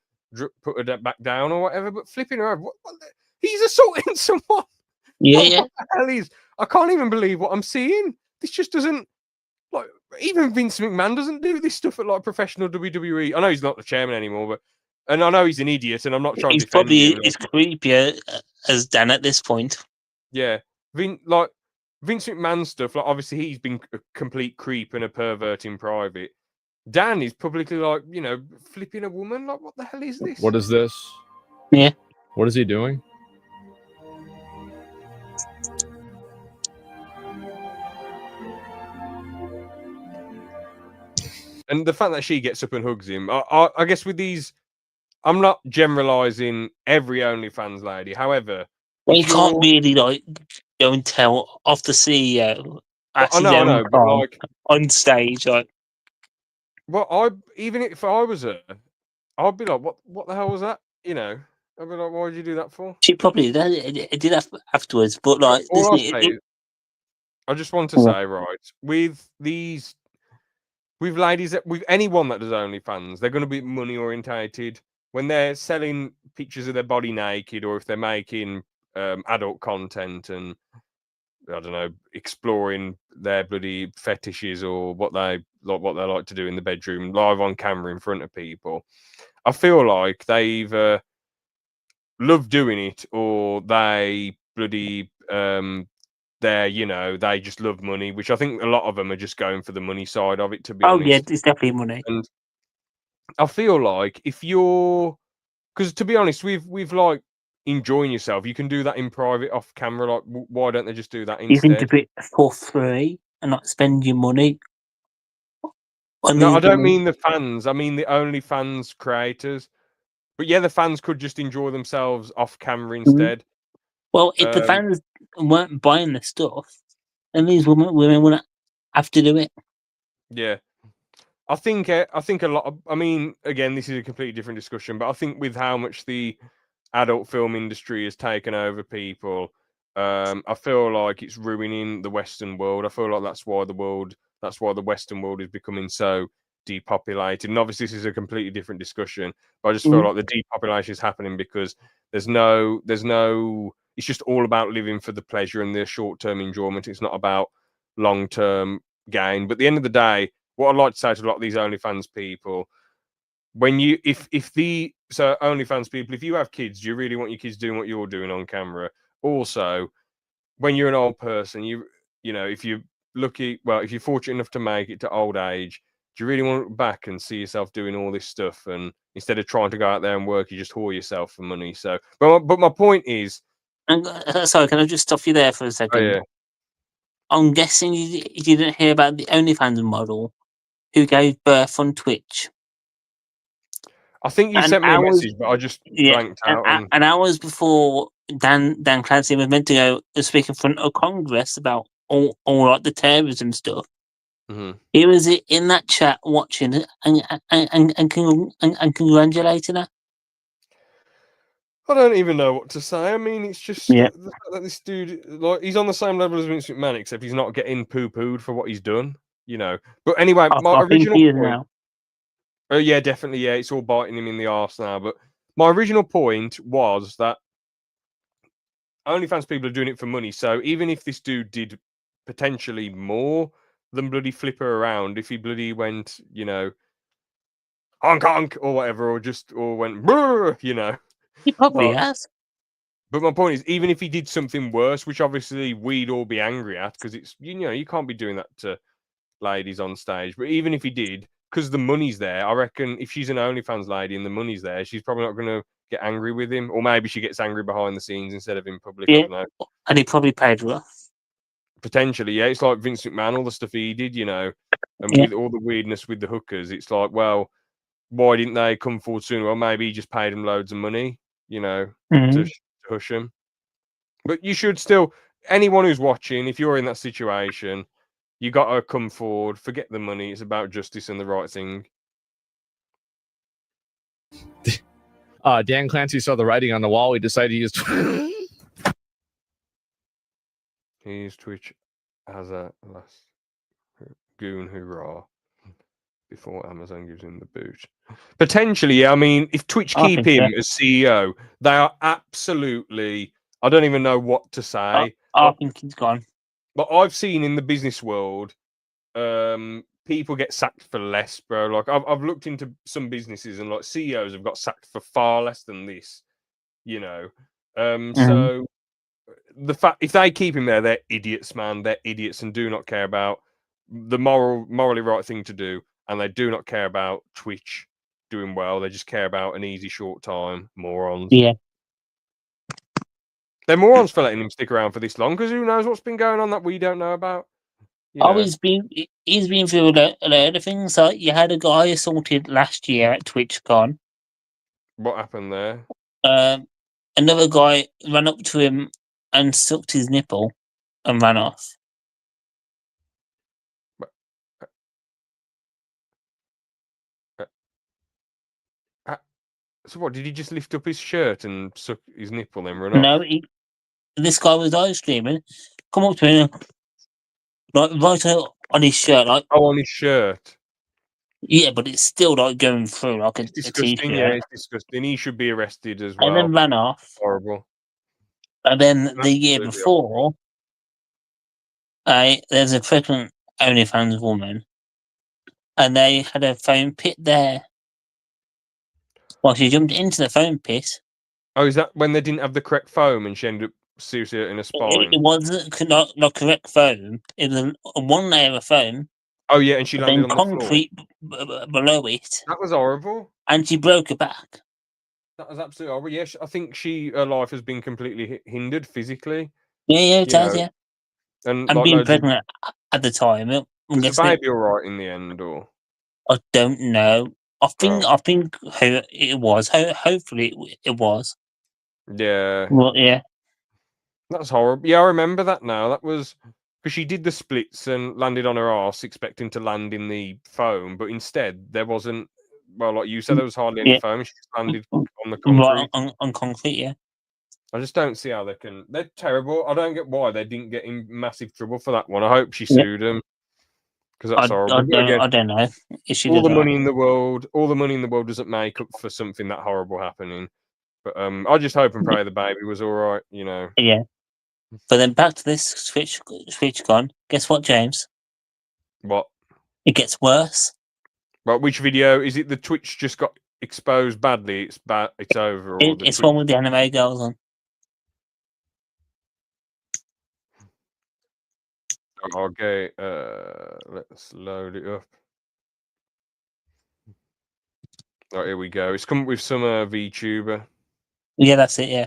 put her back down or whatever. But flipping her over, he's assaulting someone. Yeah. What the hell is? I can't even believe what I'm seeing. This just doesn't, like, even Vince McMahon doesn't do this stuff at like professional WWE. I know he's not the chairman anymore, but and I know he's an idiot, and I'm not trying He's to defend probably him. as creepier as Dan at this point. Yeah, Vince McMahon stuff. Like, obviously, he's been a complete creep and a pervert in private. Dan is publicly like, you know, flipping a woman. Like, what the hell is this? What is this? Yeah. What is he doing? And the fact that she gets up and hugs him, I guess with these, I'm not generalizing every OnlyFans lady. However, Well, you if can't you're, really like go and tell off the CEO well, at I his know, own but con like, on stage. Like, well, even if I was her, I'd be like, what the hell was that? You know, I'd be like, why did you do that for? she probably did afterwards, but like, All I'll this, say is, I just want to say, right, with these, with ladies, with anyone that does OnlyFans, they're going to be money orientated. When they're selling pictures of their body naked, or if they're making adult content and I don't know, exploring their bloody fetishes or what they like to do in the bedroom, live on camera in front of people, I feel like they either love doing it or they bloody they just love money, which I think a lot of them are just going for the money side of it, to be oh yeah, honest. it's definitely money. And I feel like if you're, because to be honest, with like enjoying yourself, you can do that in private off camera. Like, why don't they just do that You can do instead? it for free and not spend your money on No, I these don't women. mean the fans. I mean the OnlyFans creators. But yeah, the fans could just enjoy themselves off camera instead. Well, if the fans weren't buying the stuff, then these women wouldn't have to do it. Yeah. I think a lot of, I mean, again, this is a completely different discussion, but I think with how much the adult film industry has taken over people, I feel like it's ruining the Western world. I feel like that's why the Western world is becoming so depopulated. And obviously, this is a completely different discussion, but I just feel like the depopulation is happening because there's no, it's just all about living for the pleasure and the short term enjoyment. It's not about long term gain. But at the end of the day, what I'd like to say to a lot of these OnlyFans people, when you, if the, so OnlyFans people, if you have kids, do you really want your kids doing what you're doing on camera? Also, when you're an old person, you know, if you're lucky, well, if you're fortunate enough to make it to old age, do you really want to look back and see yourself doing all this stuff? And instead of trying to go out there and work, you just whore yourself for money. So, but my point is, And sorry, can I just stop you there for a second? yeah. I'm guessing you didn't hear about the OnlyFans model who gave birth on Twitch. I think you sent me a message, but I just blanked out. And hours before Dan Clancy was meant to go to speak in front of Congress about all like the terrorism stuff. He was in that chat watching it and congratulating her. I don't even know what to say. I mean, it's just Yeah. the fact that this dude, like, he's on the same level as Vince McMahon, except he's not getting poo-pooed for what he's done, you know. But anyway, my I think original he is point. now. Oh yeah, definitely, yeah. It's all biting him in the arse now. But my original point was that OnlyFans people are doing it for money. So even if this dude did potentially more than bloody flip her around, if he bloody went, you know, honk honk or whatever, or went, brr, you know. He probably has. But my point is, even if he did something worse, which obviously we'd all be angry at, because it's, you know, you can't be doing that to ladies on stage. But even if he did, because the money's there, I reckon if she's an OnlyFans lady and the money's there, she's probably not going to get angry with him. Or maybe she gets angry behind the scenes instead of in public. Yeah. I don't know. And he probably paid her off. Potentially, yeah. It's like Vince McMahon, all the stuff he did, you know, and Yeah. with all the weirdness with the hookers, it's like, well, why didn't they come forward sooner? Well, maybe he just paid them loads of money, you know, to hush them. But you should still, anyone who's watching, if you're in that situation, you got to come forward, forget the money. It's about justice and the right thing. Dan Clancy saw the writing on the wall. He decided to use. He used Twitch as a last goon hoorah before Amazon gives him the boot. Potentially, yeah. I mean, if Twitch keep him as CEO, they are absolutely. I don't even know what to say. I think he's gone. But I've seen in the business world, people get sacked for less, bro. Like I've looked into some businesses and like CEOs have got sacked for far less than this, you know. So the fact, if they keep him there, they're idiots, man. They're idiots and do not care about the morally right thing to do. and they do not care about Twitch doing well. They just care about an easy short time. Morons. Yeah. They're morons for letting him stick around for this long, because who knows what's been going on that we don't know about. You Oh, know. he's been through a load of things. Like you had a guy assaulted last year at TwitchCon. What happened there? Another guy ran up to him and sucked his nipple and ran off. So what, did he just lift up his shirt and suck his nipple then run No, off? this guy was live streaming. Come up to him, like right on his shirt, like on his shirt. Yeah, but it's still like going through like It's a disgusting. t-shirt. Yeah, it's disgusting. He should be arrested as well. And then ran off. Horrible. And then the year Absolutely before, there's a pregnant OnlyFans woman, and they had a foam pit there. Well, she jumped into the foam pit. Oh, is that when they didn't have the correct foam and she ended up seriously in a spine? It wasn't not correct foam. It was a one layer of foam. Oh yeah, and she landed then on the floor. concrete below it. That was horrible. And she broke her back. That was absolutely horrible. Yes, I think her life has been completely hindered physically. Yeah, it has, yeah. And And like being loads of- pregnant at the time, was the baby all right in the end, or I don't know. I think how it was. Hopefully it was. yeah, Well, yeah. that's horrible. Yeah, I remember that now. That was because she did the splits and landed on her arse, expecting to land in the foam, but instead there wasn't. Well, like you said, there was hardly any foam. She just landed on the concrete. Right, on concrete, yeah. I just don't see how they can. They're terrible. I don't get why they didn't get in massive trouble for that one. I hope she Yeah. sued them because that's horrible. I Again, don't know. If she all the did money in the world, doesn't make up for something that horrible happening. But I just hope and pray the baby was all right. You know. Yeah. But then back to this TwitchCon. Guess what, James? What? It gets worse. Well, which video is it? The Twitch just got exposed badly. It's bad. It's over. Or It's one with the anime girls on. Okay, let's load it up. Oh, here we go. It's come up with some VTuber. Yeah, that's it. Yeah.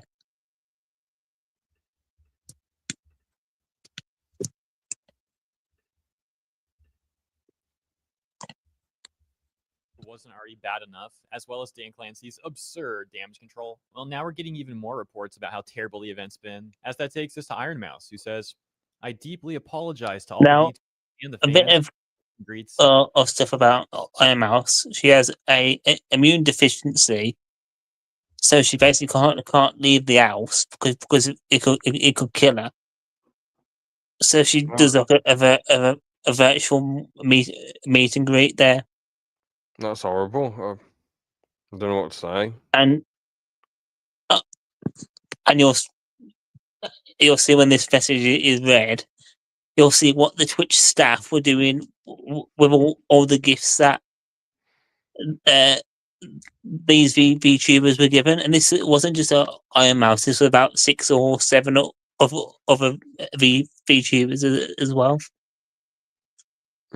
Wasn't already bad enough, as well as Dan Clancy's absurd damage control. Well, now we're getting even more reports about how terrible the event's been, as that takes us to Iron Mouse, who says, "I deeply apologize to all Now, and the a fans." bit of stuff about Iron Mouse. She has a immune deficiency, so she basically can't leave the house because it could kill her. So she does like a virtual meet and greet there. That's horrible. I don't know what to say. And you'll see when this message is read, you'll see what the Twitch staff were doing with all the gifts that these VTubers were given. And this wasn't just a Iron Mouse. This was about 6 or 7 of other VTubers as well.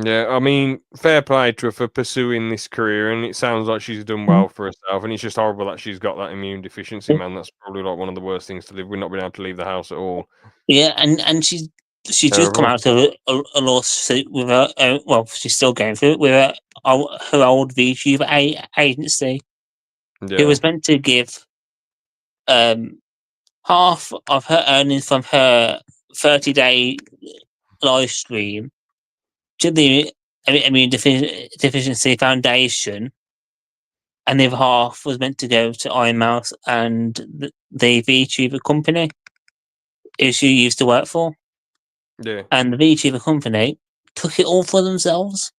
Yeah, I mean, fair play to her for pursuing this career, and it sounds like she's done well for herself. And it's just horrible that she's got that immune deficiency, man. That's probably like one of the worst things to live with, not being able to leave the house at all. Yeah, and she's just come out of a lawsuit with her. Well, she's still going through it with her old VTuber agency. Yeah. Who was meant to give half of her earnings from her 30-day live stream to the Immune Deficiency Foundation, and the other half was meant to go to Iron Mouse and the VTuber company who she used to work for. Yeah. And the VTuber company took it all for themselves.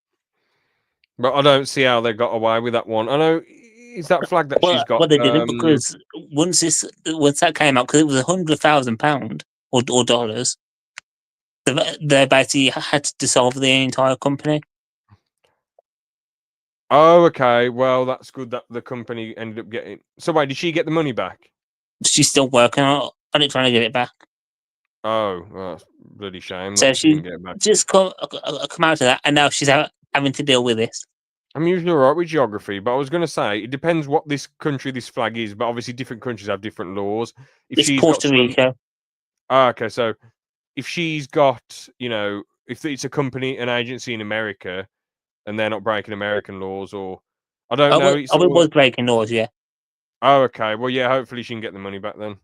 But I don't see how they got away with that one. I know, is that flag that she's got? Well, they didn't, because once that came out, because it was £100,000 or dollars, they basically had to dissolve the entire company. Oh, okay. Well, that's good that the company ended up getting. So, wait, did she get the money back? She's still working on it, trying to get it back. Oh, well, that's a bloody shame. So that she didn't get it back. just come out of that, and now she's having to deal with this. I'm usually alright with geography, but I was going to say it depends what this country this flag is. But obviously, different countries have different laws. If It's she's got Puerto some, Rico. okay, so if she's got, if it's a company, an agency in America, and they're not breaking American laws, or I don't know, it's I sort was of, breaking laws, yeah. oh, okay, well, yeah, hopefully she can get the money back then.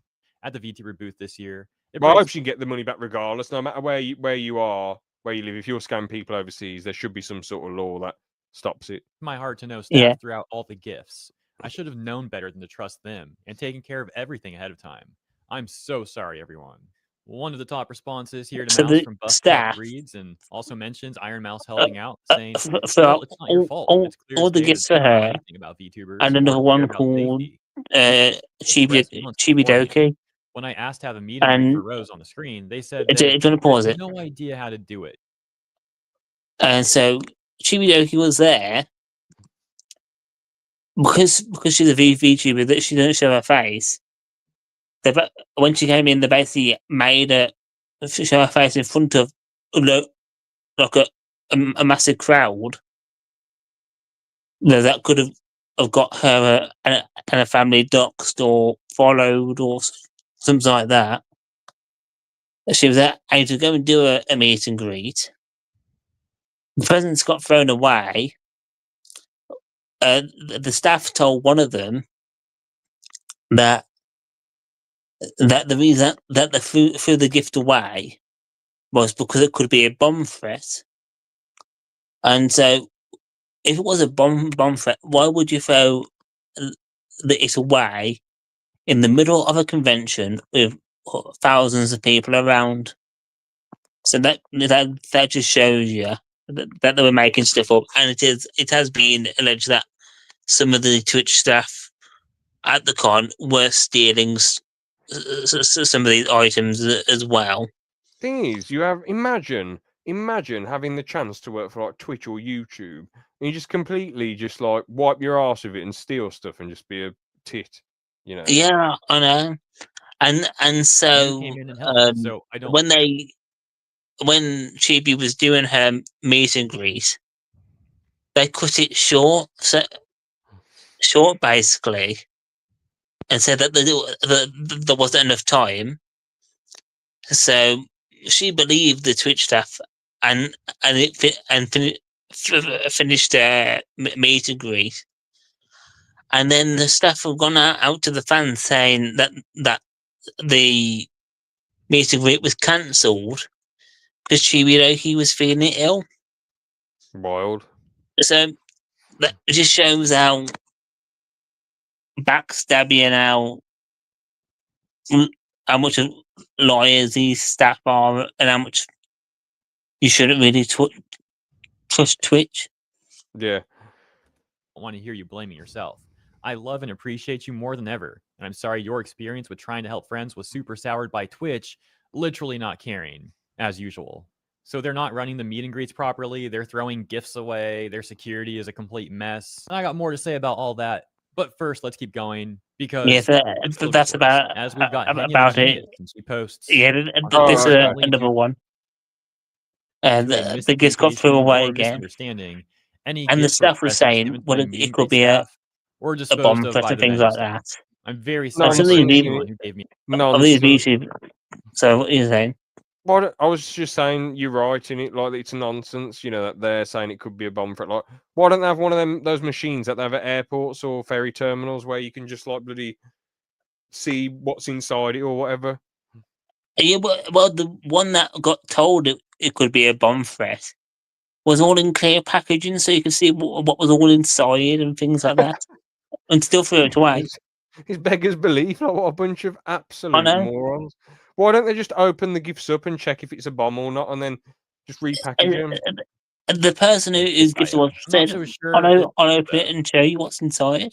At the VTuber booth this year, it Well, I breaks hope she can get the money back regardless, no matter where you are, where you live. If you're scamming people overseas, there should be some sort of law that stops it. my heart to know staff Yeah. threw out all the gifts. I should have known better than to trust them and taken care of everything ahead of time. I'm so sorry, everyone. One of the top responses here to So Mouse the from Buff staff- reads and also mentions Iron Mouse helping out, saying, So "Well, it's not your fault. It's clear all as the day that gifts they for don't know her, anything about VTubers and or another care one about called safety." Expressed months beforehand. Chibidoki. When I asked to have a meet and greet And for Rose on the screen, they said do they you want to pause had it? no idea how to do it. And so Chibidoki was there because she's a VTuber that she doesn't show her face. When she came in, they basically made her show her face in front of like a massive crowd. That could have got her and her family doxxed or followed or something like that. She was able to go and do a meet and greet. The presents got thrown away. The staff told one of them that the reason that they threw the gift away was because it could be a bomb threat. And so, if it was a bomb threat, why would you throw it away in the middle of a convention with thousands of people around? So that just shows you that they were making stuff up, and it has been alleged that some of the Twitch staff at the con were stealing some of these items as well. Thing is, imagine having the chance to work for like Twitch or YouTube, and you just completely just like wipe your ass with it and steal stuff and just be a tit, Yeah, I know, and so came in and helped, so I don't. When Chibi was doing her meet and greet, they cut it short basically, and said that there wasn't enough time. So she believed the Twitch staff and finished their meet and greet. And then the staff have gone out to the fans saying that the meet and greet was cancelled because Chibiroki was feeling ill. Wild. So that just shows how backstabby and how much of liars these staff are, and how much you shouldn't really trust Twitch. Yeah. I want to hear you blaming yourself. I love and appreciate you more than ever, and I'm sorry your experience with trying to help friends was super soured by Twitch literally not caring, as usual. So they're not running the meet and greets properly, they're throwing gifts away, their security is a complete mess. I got more to say about all that, but first let's keep going, because that's about as we've got about it. and she posts. Yeah, this is another one. And the gifts got thrown away again. Misunderstanding. Any and the gifts or staff was presents saying, given to well, my it meet and could greet be a staff were bomb disposed of threat by and the things venue like staff. that. I'm very And sorry some for of these anyone who gave me YouTube. So what are you saying? What I was just saying, you're right in it. Like it's nonsense, that they're saying it could be a bomb threat. Like, why don't they have one of those machines that they have at airports or ferry terminals where you can just like bloody see what's inside it or whatever? Yeah, well, the one that got told it could be a bomb threat was all in clear packaging, so you could see what was all inside and things like that, and still threw it away. It's beggars belief. Like, what a bunch of absolute know. morons. Why don't they just open the gifts up and check if it's a bomb or not, and then just repackage them? And the person who's gifted was said, so sure I'll open it and show you what's inside.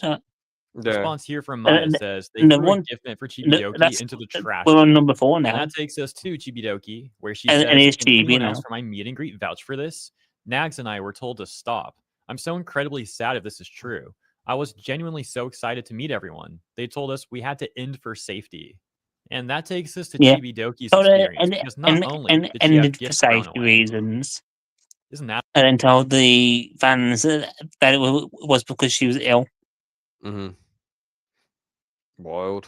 Response here from Maya says they and the threw one- a gift meant for no, Chibidoki that's- into the trash. we're on can. number 4 now. And that takes us to Chibidoki, where she And says, it's "Can Chibi anyone now. else for my meet and greet vouch for this? Nags and I were told to stop. I'm so incredibly sad if this is true. I was genuinely so excited to meet everyone. They told us we had to end for safety." And that takes us to Yeah. Chibidoki's Oh, experience, because not only did she have for gifts thrown safety away, reasons. Isn't that and then told the fans that it was because she was ill. Mm-hmm. Wild.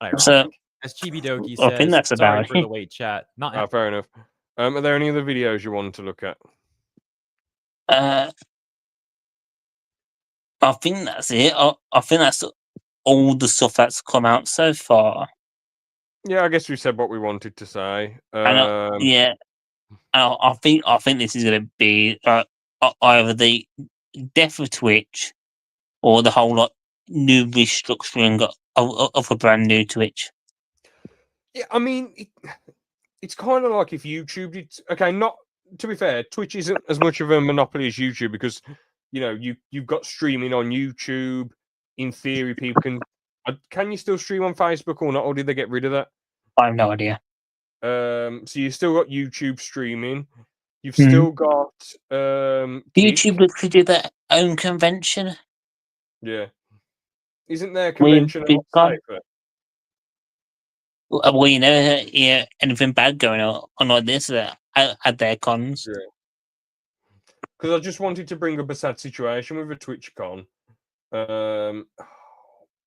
ironic? So As Chibi Doki I think says, that's sorry about for the it. wait, chat. Not Fair enough. Are there any other videos you wanted to look at? I think that's it. I think that's all the stuff that's come out so far. Yeah, I guess we said what we wanted to say. And yeah, I think this is going to be either the death of Twitch or the whole new restructuring of a brand new Twitch. Yeah, I mean, it's kind of like if YouTube did. Okay, not to be fair, Twitch isn't as much of a monopoly as YouTube because you've got streaming on YouTube. In theory, people can you still stream on Facebook or not, or did they get rid of that? I have no idea. So you still got YouTube streaming. You've still got YouTube literally do their own convention. Yeah, isn't there a convention a lot safer? Well, anything bad going on like this at their cons. Yeah. Because I just wanted to bring up a sad situation with a TwitchCon.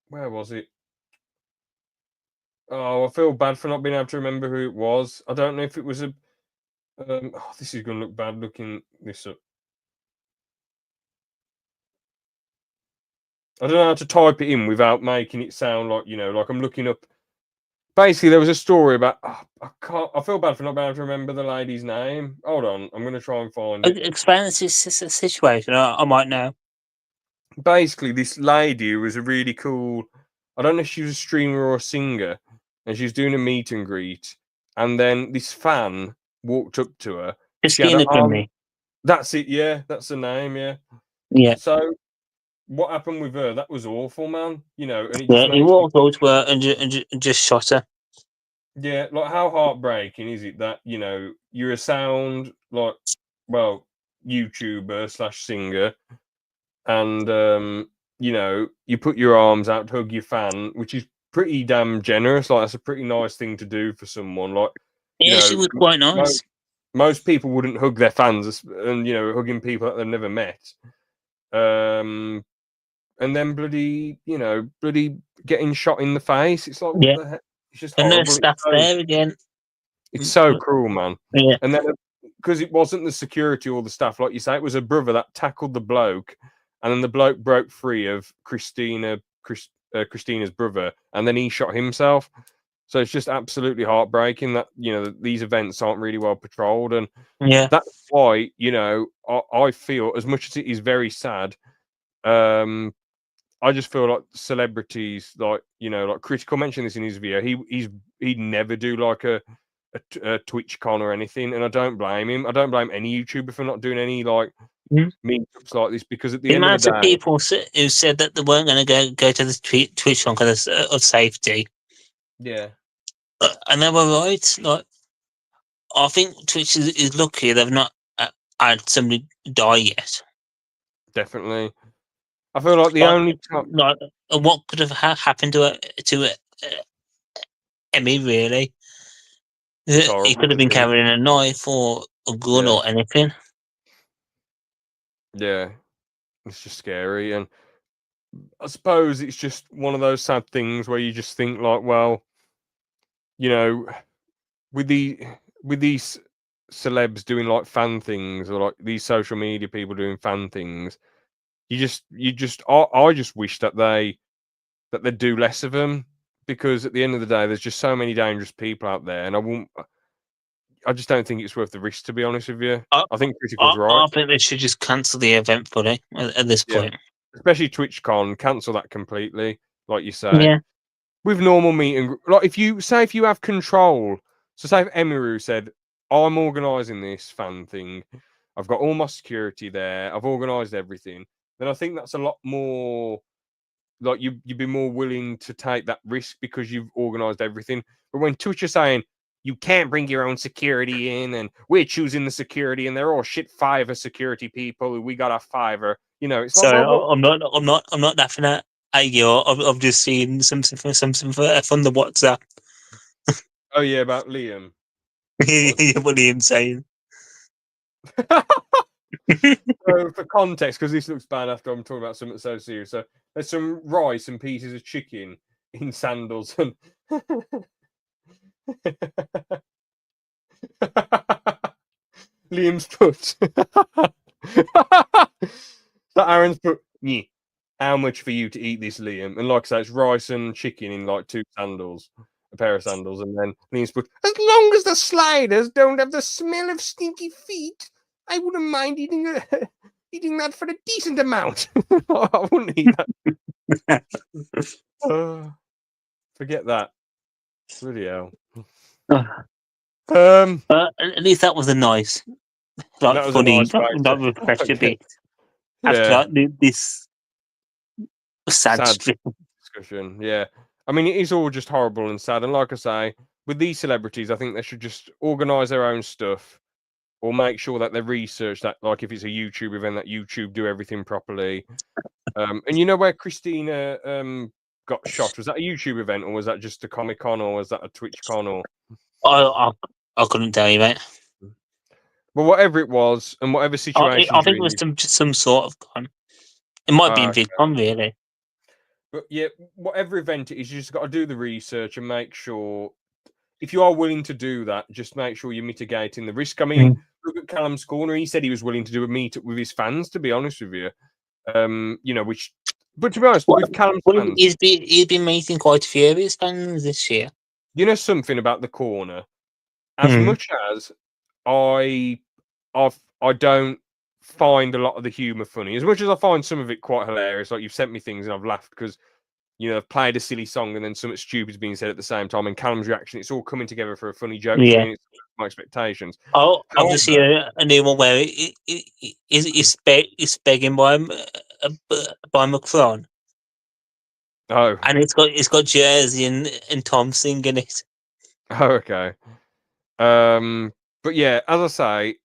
Where was it? Oh, I feel bad for not being able to remember who it was. I don't know if it was a. This is going to look bad looking this up. I don't know how to type it in without making it sound like like I'm looking up. Basically, there was a story about. I feel bad for not being able to remember the lady's name. Hold on, I'm going to try and find it. Explain the situation. I might know. Basically, this lady was a really cool. I don't know if she was a streamer or a singer, and she was doing a meet and greet, and then this fan walked up to her. Christina Grimley. That's it. Yeah, that's the name. Yeah. Yeah. So, what happened with her? That was awful, man. And it Yeah, just he makes walked up to her and just shot her. Yeah, like how heartbreaking is it that you're a sound YouTuber / singer, and you put your arms out to hug your fan, which is pretty damn generous. Like that's a pretty nice thing to do for someone. Like Yeah, she was quite nice. Most people wouldn't hug their fans, and hugging people that they've never met. And then bloody getting shot in the face. It's like what the heck? It's just and horrible. there's staff there again. It's so cruel, man. Yeah. And then because it wasn't the security or the staff, like you say, it was a brother that tackled the bloke, and then the bloke broke free of Christina's brother, and then he shot himself. So it's just absolutely heartbreaking that these events aren't really well patrolled, and that's why I feel, as much as it is very sad, I just feel like celebrities, like Critical mentioned this in his video. He'd never do like a TwitchCon or anything, and I don't blame him. I don't blame any YouTuber for not doing any meetups like this, because at the end of the day, people who said that they weren't going to go to the TwitchCon because of safety. Yeah, and they were right. Like, I think Twitch is lucky they've not had somebody die yet. Definitely. I feel like the only what could have happened to Emmy, really? He could have been carrying a knife or a gun or anything. Yeah, it's just scary, and I suppose it's just one of those sad things where you just think like, well, with these celebs doing like fan things, or like these social media people doing fan things, I just wish that they'd do less of them, because at the end of the day, there's just so many dangerous people out there, and I just don't think it's worth the risk, to be honest with you. I think Critical's right. I think they should just cancel the event fully at this point. Especially TwitchCon, cancel that completely, like you say. Yeah. With normal meeting, like if you have control, so say if Emiru said, I'm organising this fan thing, I've got all my security there, I've organised everything, then I think that's a lot more, like you'd be more willing to take that risk because you've organised everything. But when Twitch are saying, you can't bring your own security in, and we're choosing the security, and they're all shit Fiverr security people, we got a Fiverr, it's Sorry, like, I'm not laughing at you. I've just seen something from the WhatsApp. Oh yeah, about Liam. What Liam saying? So for context, because this looks bad after I'm talking about something so serious. So there's some rice and pieces of chicken in sandals and Liam's put. So Aaron's put, "Yeah, how much for you to eat this, Liam?" And like I say, it's rice and chicken in like two sandals, a pair of sandals, and then Liam's put, "As long as the sliders don't have the smell of stinky feet, I wouldn't mind eating eating that for a decent amount." I wouldn't eat that. Forget that. Bloody hell. At least that was a nice, like That was a funny, nice way like to refresher get- bit after Yeah. like this sad Sad strip. discussion. Yeah. I mean, it is all just horrible and sad. And like I say, with these celebrities, I think they should just organise their own stuff or make sure that they research that. Like if it's a YouTube event, that YouTube do everything properly. And you know where Christina got shot? Was that a YouTube event or was that just a Comic Con or was that a TwitchCon or? I couldn't tell you, mate. Well, whatever it was and whatever situation. I think it was some sort of con. It might be in okay. VidCon, really. But yeah, whatever event it is, you just got to do the research and make sure if you are willing to do that, just make sure you're mitigating the risk. I mean, look at Callum's Corner. He said he was willing to do a meetup with his fans, to be honest with you. You know, but to be honest, with Callum's fans, he's been meeting quite a few of his fans this year. You know something about the corner? As much as I don't find a lot of the humour funny, as much as I find some of it quite hilarious, like you've sent me things and I've laughed because I've played a silly song and then something stupid's being said at the same time, and Callum's reaction, it's all coming together for a funny joke. Yeah. It's my expectations. I've just seen a new one where it's begging by Macron. Oh. And it's got Jersey and Tom singing it. Oh, okay. But yeah, as I say,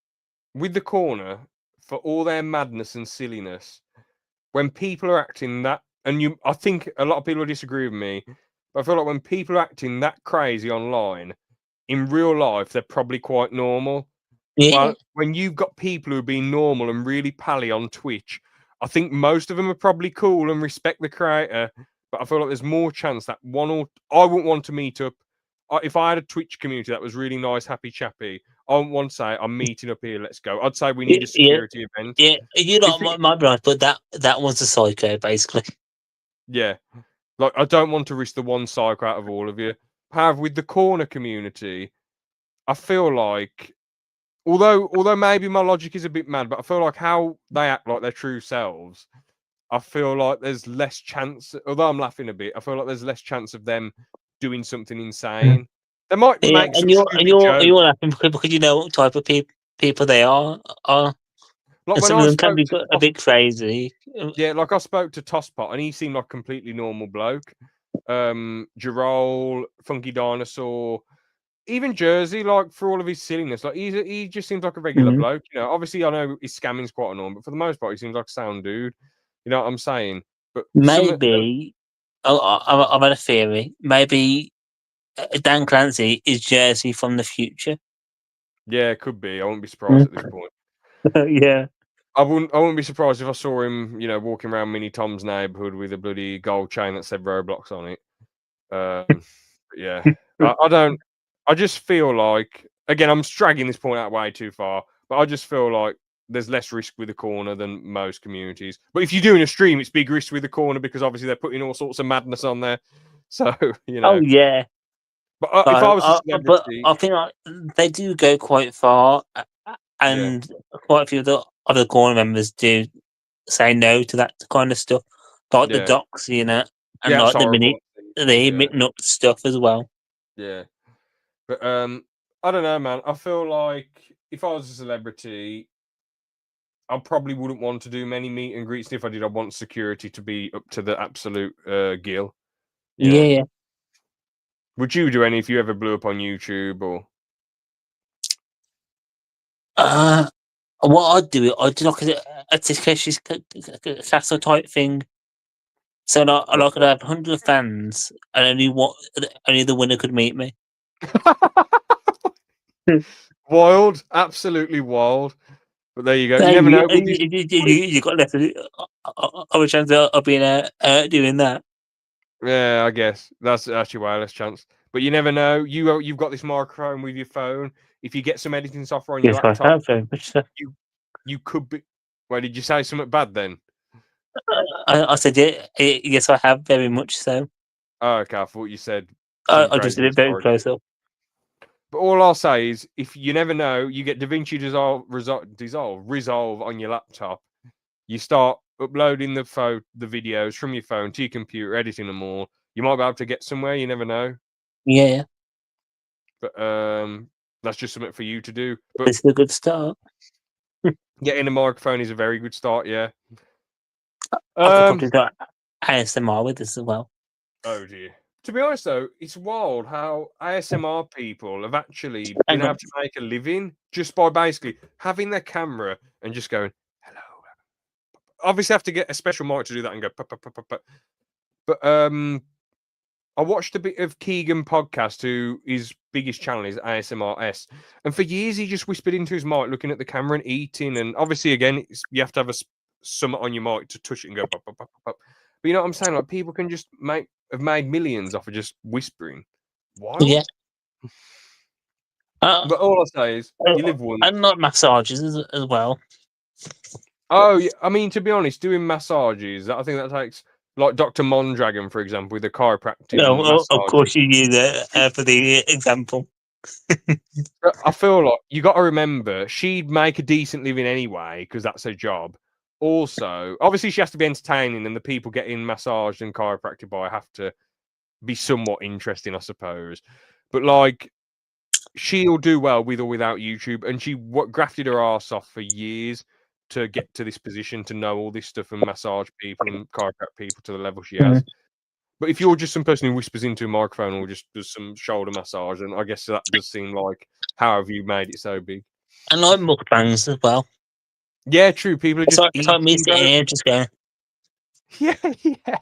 with the corner, for all their madness and silliness, when people are acting that, and I think a lot of people will disagree with me, but I feel like when people are acting that crazy online, in real life, they're probably quite normal. Yeah. Well, when you've got people who are being normal and really pally on Twitch, I think most of them are probably cool and respect the creator. But I feel like there's more chance that I wouldn't want to meet up. If I had a Twitch community that was really nice, happy chappy, I wouldn't want to say I'm meeting up here. Let's go. I'd say we need a security event. Yeah, you know, might be right, but that one's a psycho, basically. Yeah, like I don't want to risk the one psycho out of all of you. However, with the corner community, I feel like, although maybe my logic is a bit mad, but I feel like how they act like their true selves, I feel like there's less chance. Although I'm laughing a bit, I feel like there's less chance of them doing something insane. They might make some stupid jokes. you're laughing because you know what type of people they are. Like And when some I of them can be spoke a bit crazy. Yeah, like I spoke to Tosspot and he seemed like a completely normal bloke. Jarol, Funky Dinosaur, even Jersey, like for all of his silliness, like he just seems like a regular bloke. You know, obviously I know his scamming's quite annoying, but for the most part, he seems like a sound dude. You know what I'm saying? But Maybe I've had a theory. Maybe Dan Clancy is Jersey from the future. Yeah, it could be. I wouldn't be surprised at this point. Yeah. I wouldn't be surprised if I saw him, walking around Mini Tom's neighborhood with a bloody gold chain that said Roblox on it. Yeah, I just feel like, again, I'm dragging this point out way too far, but I just feel like there's less risk with the corner than most communities. But if you're doing a stream, it's big risk with the corner because obviously they're putting all sorts of madness on there. So Oh yeah. But if I was a celebrity, but I think they do go quite far, and quite a few of the other corner members do say no to that kind of stuff, like the docs, and like the McNutt stuff as well. Yeah, but I don't know, man. I feel like if I was a celebrity, I probably wouldn't want to do many meet and greets. And if I did, I'd want security to be up to the absolute gill. Yeah. Would you do any if you ever blew up on YouTube or? What I'd do like a Takeshi's Castle type thing. So I could have 100 fans, and only the winner could meet me. Wild, absolutely wild. But there you go. You never know. You got less of a chance of being doing that. Yeah, I guess that's actually way less chance. But you never know. You've got this microphone with your phone. If you get some editing software on your Yes, I laptop, have very much so. you could be. Wait, did you say something bad then? I said, yes, I have very much so. Oh, okay, I thought you said. some I just crazy did it very story. close up. But all I'll say is, if you never know, you get DaVinci Resolve on your laptop. You start uploading the videos from your phone to your computer, editing them all. You might be able to get somewhere. You never know. Yeah, But that's just something for you to do. But this is a good start. getting a microphone is a very good start. Yeah. I could probably do ASMR with this as well. Oh dear. To be honest, though, it's wild how ASMR people have actually Hang been on. able to make a living just by basically having their camera and just going, hello. Obviously, have to get a special mic to do that and go, pop, pop, pop, pop, pop. But I watched a bit of Keegan podcast, who his biggest channel is ASMRS, and for years he just whispered into his mic, looking at the camera and eating. And obviously, again, you have to have a summit on your mic to touch it and go pop, pop, pop, pop, pop. But you know what I'm saying? Like, people can just have made millions off of just whispering. Wild. Yeah. But all I say is, you live once. And not massages as well. Oh, yeah. I mean, to be honest, doing massages, I think that takes, like Dr. Mondragon, for example, with the chiropractic. Of course, you use it for the example. I feel like you got to remember, she'd make a decent living anyway because that's her job. Also, obviously, she has to be entertaining, and the people getting massaged and chiropractic by have to be somewhat interesting, I suppose. But like, she'll do well with or without YouTube, and she grafted her ass off for years to get to this position, to know all this stuff and massage people and chiropractic people to the level she has. But if you're just some person who whispers into a microphone or just does some shoulder massage, and I guess that does seem like how have you made it so big? And like mukbangs as well. Yeah, true. People are just It's like me sitting here just going. Yeah, yeah.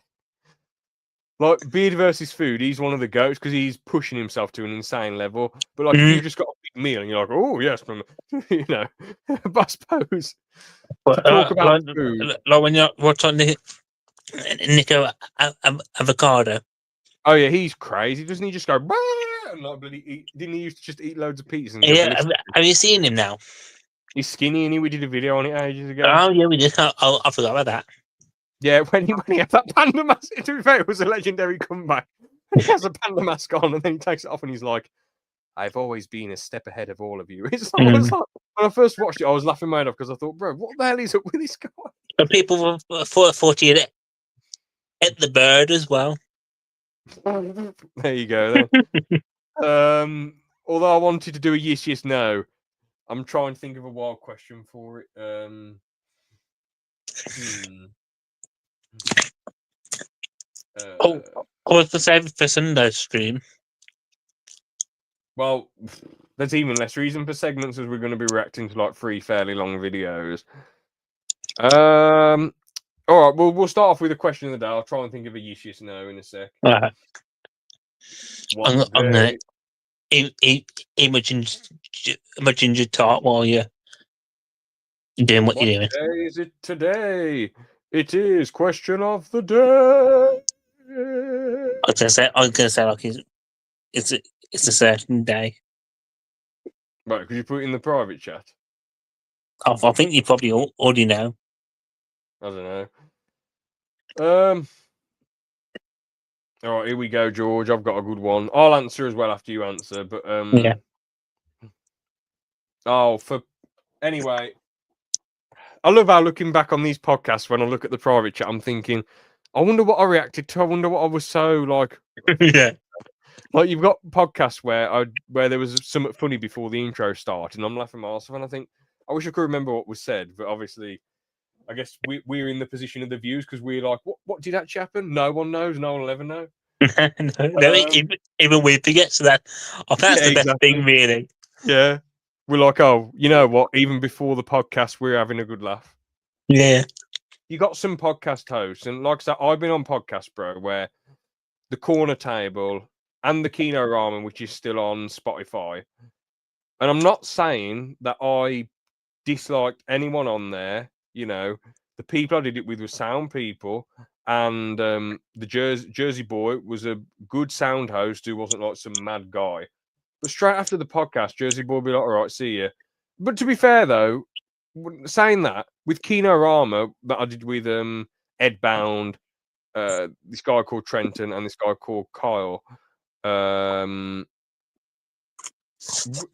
Like Beard versus Food, he's one of the goats because he's pushing himself to an insane level. But like, if you just got a big meal and you're like, oh yes, you know, I suppose to talk about food. Like when you're watching Nico Avocado. Oh yeah, he's crazy. Doesn't he just go? Bah! And like bloody didn't he used to just eat loads of pizzas? And Yeah, have you seen him now? He's skinny, and we did a video on it ages ago. Oh yeah, we did. I forgot about that. Yeah, when he had that panda mask. To be fair, it was a legendary comeback. He has a panda mask on, and then he takes it off, and he's like, "I've always been a step ahead of all of you." It's like, when I first watched it, I was laughing my head off because I thought, "Bro, what the hell is up with this guy?" But people were 40 at the bird as well. There you go. Then. Although I wanted to do a yes, yes, no, I'm trying to think of a wild question for it. I was to save it for Sunday stream. Well, there's even less reason for segments as we're going to be reacting to like 3 fairly long videos. All right, well, we'll start off with a question of the day. I'll try and think of a yes, yes, no in a sec. I'm gonna eat my ginger tart while you're doing what you're doing. What day is it today? It is question of the day. I was gonna say like it's a certain day. Right, could you put it in the private chat? I think you probably already know. I don't know. All right, here we go, George. I've got a good one. I'll answer as well after you answer, but yeah. Anyway, I love how looking back on these podcasts when I look at the private chat, I'm thinking, I wonder what I reacted to. I wonder what I was so like. Yeah. Like, you've got podcasts where there was something funny before the intro started, and I'm laughing my ass off, and I think I wish I could remember what was said, but obviously, I guess we're in the position of the views because we're like, what did actually happen? No one knows. No one will ever know. no, even we forget. So that that's the best thing, really. Yeah, we're like, oh, you know what? Even before the podcast, we're having a good laugh. Yeah. You got some podcast hosts, and like I said, I've been on Podcast Bro, where the Corner Table and the Kino Ramen, which is still on Spotify. And I'm not saying that I disliked anyone on there. You know, the people I did it with were sound people, and the Jersey boy was a good sound host who wasn't like some mad guy. But straight after the podcast, Jersey boy would be like, "All right, see you." But to be fair though, saying that with Kino Rama that I did with Ed Bound, this guy called Trenton, and this guy called Kyle.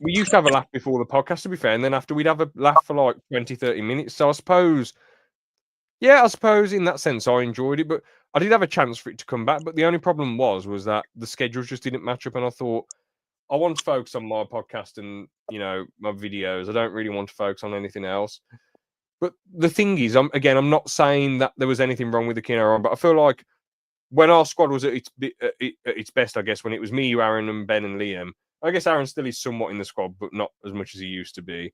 We used to have a laugh before the podcast, to be fair, and then after we'd have a laugh for like 20-30 minutes. So I suppose in that sense I enjoyed it, but I did have a chance for it to come back. But the only problem was that the schedules just didn't match up, and I thought I want to focus on my podcast and my videos. I don't really want to focus on anything else. But the thing is, I'm not saying that there was anything wrong with the Kino, but I feel like when our squad was at its best, I guess when it was me, Aaron, and Ben and Liam. I guess Aaron still is somewhat in the squad, but not as much as he used to be.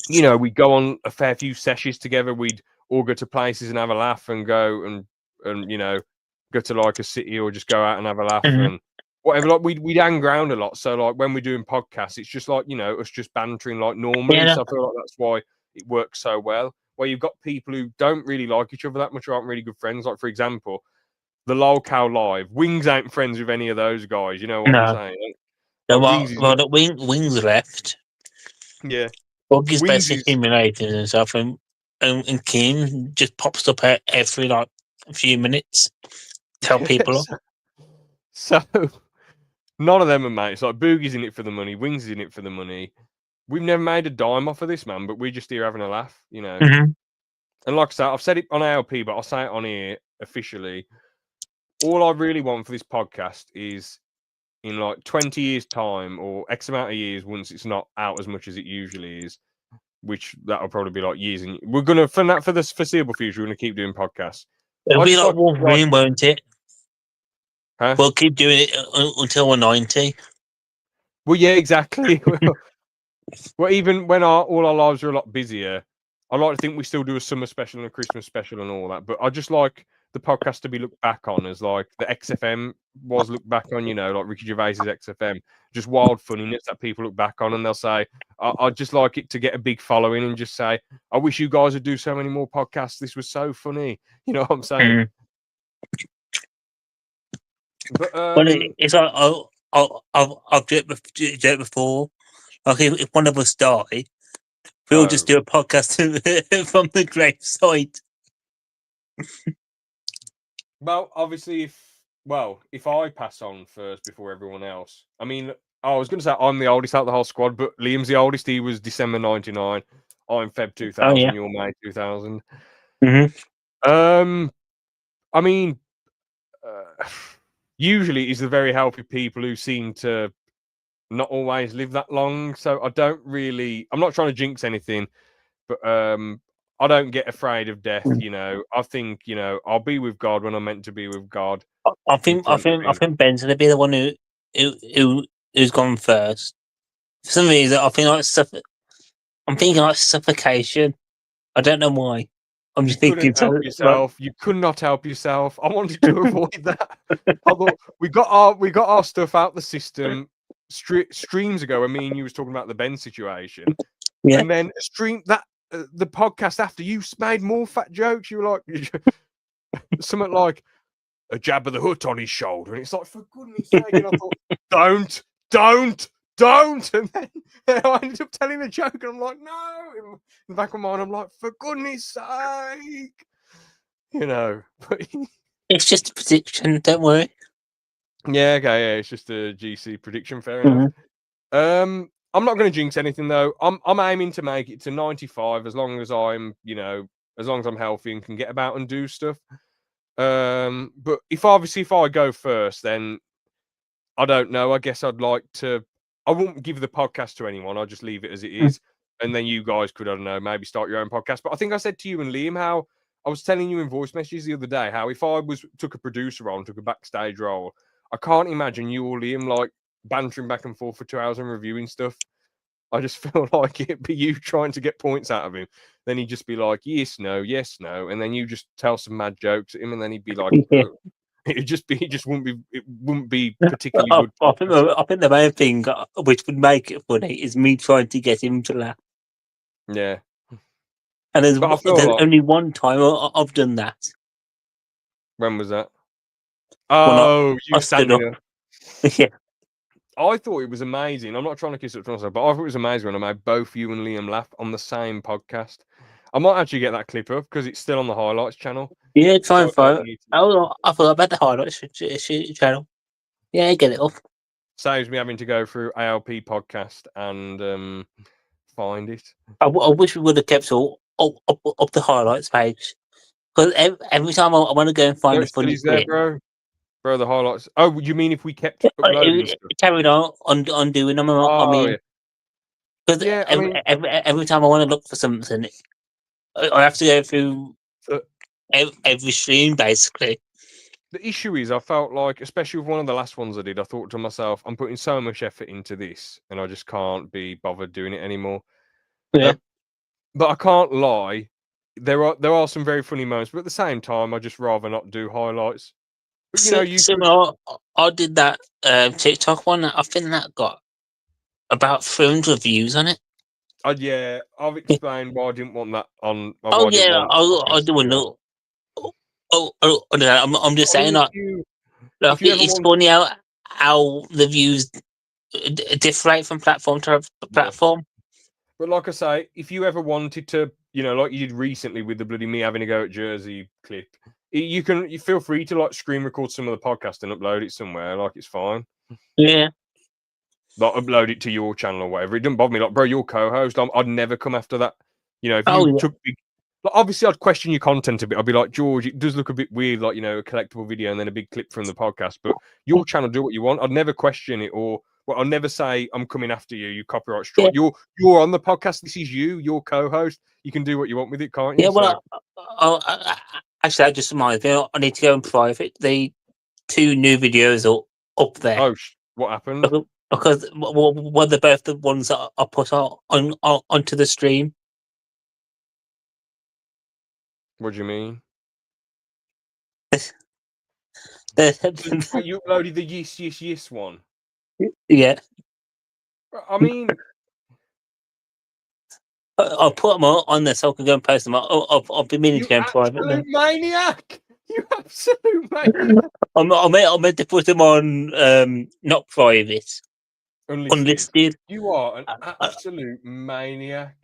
We'd go on a fair few sessions together. We'd all go to places and have a laugh and go and go to like a city or just go out and have a laugh and whatever. Like we'd hang around a lot. So like when we're doing podcasts, it's just like us just bantering like normally. Yeah. So I feel like that's why it works so well. Where you've got people who don't really like each other that much or aren't really good friends. Like for example, the Lol Cow Live. Wings ain't friends with any of those guys. You know what I'm saying? Wings left. Yeah. Buggy's Wings basically eliminated and stuff, and Kim just pops up every like a few minutes. Tell people off. So none of them are mates. Like Boogie's in it for the money, Wings is in it for the money. We've never made a dime off of this, man, but we're just here having a laugh, And like I said, I've said it on ALP, but I'll say it on here officially. All I really want for this podcast is in like 20 years' time or X amount of years, once it's not out as much as it usually is, which that'll probably be like years. And we're gonna for the foreseeable future, we're gonna keep doing podcasts. It'll be like Wolverine, won't it? Huh? We'll keep doing it until we're 90. Well, yeah, exactly. Well, even when all our lives are a lot busier, I like to think we still do a summer special and a Christmas special and all that. But I just like the podcast to be looked back on as like the XFM was looked back on, like Ricky Gervais's XFM, just wild funniness that people look back on and they'll say, I'd just like it to get a big following and just say, I wish you guys would do so many more podcasts. This was so funny. You know what I'm saying? But it's like I've done it before. Like if one of us die, we'll just do a podcast from the graveside. Well, obviously, if I pass on first before everyone else, I mean, I was going to say I'm the oldest out of the whole squad, but Liam's the oldest. He was December 99. I'm Feb 2000. Oh, yeah. You're May 2000. Mm-hmm. I mean, usually it's the very healthy people who seem to not always live that long. So I'm not trying to jinx anything, but I don't get afraid of death. I think I'll be with God when I'm meant to be with God. I think Ben's gonna be the one who's gone first. For some reason, I'm thinking like suffocation. I don't know why. I'm just thinking. Help yourself. You could not help yourself. I wanted to avoid that. I thought we got our stuff out the system streams ago when me and you was talking about the Ben situation. Yeah. And then the podcast after you made more fat jokes. You were like something like a jab of the hood on his shoulder, and it's like, for goodness sake! And I thought, don't, and then I ended up telling a joke, and I'm like, no. In the back of my mind, I'm like, for goodness sake, But it's just a prediction. Don't worry. Yeah, okay, yeah, it's just a GC prediction. Fair enough. I'm not going to jinx anything though. I'm aiming to make it to 95 as long as I'm healthy and can get about and do stuff. But if I go first, then I don't know. I guess I won't give the podcast to anyone. I'll just leave it as it is. And then you guys could, I don't know, maybe start your own podcast. But I think I said to you and Liam how I was telling you in voice messages the other day, how if I took a producer role and took a backstage role, I can't imagine you or Liam like bantering back and forth for 2 hours and reviewing stuff. I just feel like it'd be you trying to get points out of him. Then he'd just be like, yes, no. And then you just tell some mad jokes at him, and then he'd be like, it wouldn't be particularly good. I think the main thing which would make it funny is me trying to get him to laugh. Yeah. And there's, But I feel there's like- only one time I've done that. When was that? When I Oh, you stood standing up. up. Yeah. I thought it was amazing. I'm not trying to kiss up to myself, but I thought it was amazing when I made both you and Liam laugh on the same podcast. I might actually get that clip up because it's still on the highlights channel. Yeah, try and So I don't find. need to- Oh, I forgot about the highlights channel. Yeah, get it up. Saves me having to go through ALP podcast and find it. I wish we would have kept all up the highlights page, because every time I want to go and find No, a it still funny is there, clip, bro. Bro, the highlights. Oh, you mean if we kept uploading stuff? carried on doing them. I Oh, mean, yeah. because Yeah, I mean- every time I want to look for something, I have to go through So- every stream basically. The issue is, I felt like, especially with one of the last ones I did, I thought to myself, I'm putting so much effort into this, and I just can't be bothered doing it anymore. Yeah. But I can't lie, there are some very funny moments, but at the same time, I just rather not do highlights. But, you know, you Similar, I did that TikTok one. I think that got about 300 views on it. yeah, I've explained why I didn't want that on. why Oh I didn't yeah, want I do know. I'm just saying that. Like, if you ever it's want- funny how the views differ from platform to platform. But like I say, if you ever wanted to, you know, like you did recently with the bloody me having a go at Jersey clip, you feel free to like screen record some of the podcast and upload it somewhere. Like it's fine. Yeah. Like upload it to your channel or whatever. It doesn't bother me. Like, bro, you're co-host. I'd never come after that. You know, if you took big, like, obviously I'd question your content a bit. I'd be like, George, it does look a bit weird, like, you know, a collectible video and then a big clip from the podcast. But your channel, do what you want. I'd never question it, or well, I'll never say I'm coming after you. You copyright strike. Yeah. You're on the podcast. This is you. You're co-host. You can do what you want with it, can't you? Yeah, well, actually, that just reminds me. I need to go in private. The 2 new videos are up there. Oh, what happened? Because well, they're both the ones that I put onto the stream. What do you mean? Yeah. You uploaded the yes one. I mean, I'll put them on there so I can go and post them. I'll be meaning to go in private. absolute maniac! You absolute maniac! I meant to put them on not private, unlisted. You are an absolute maniac.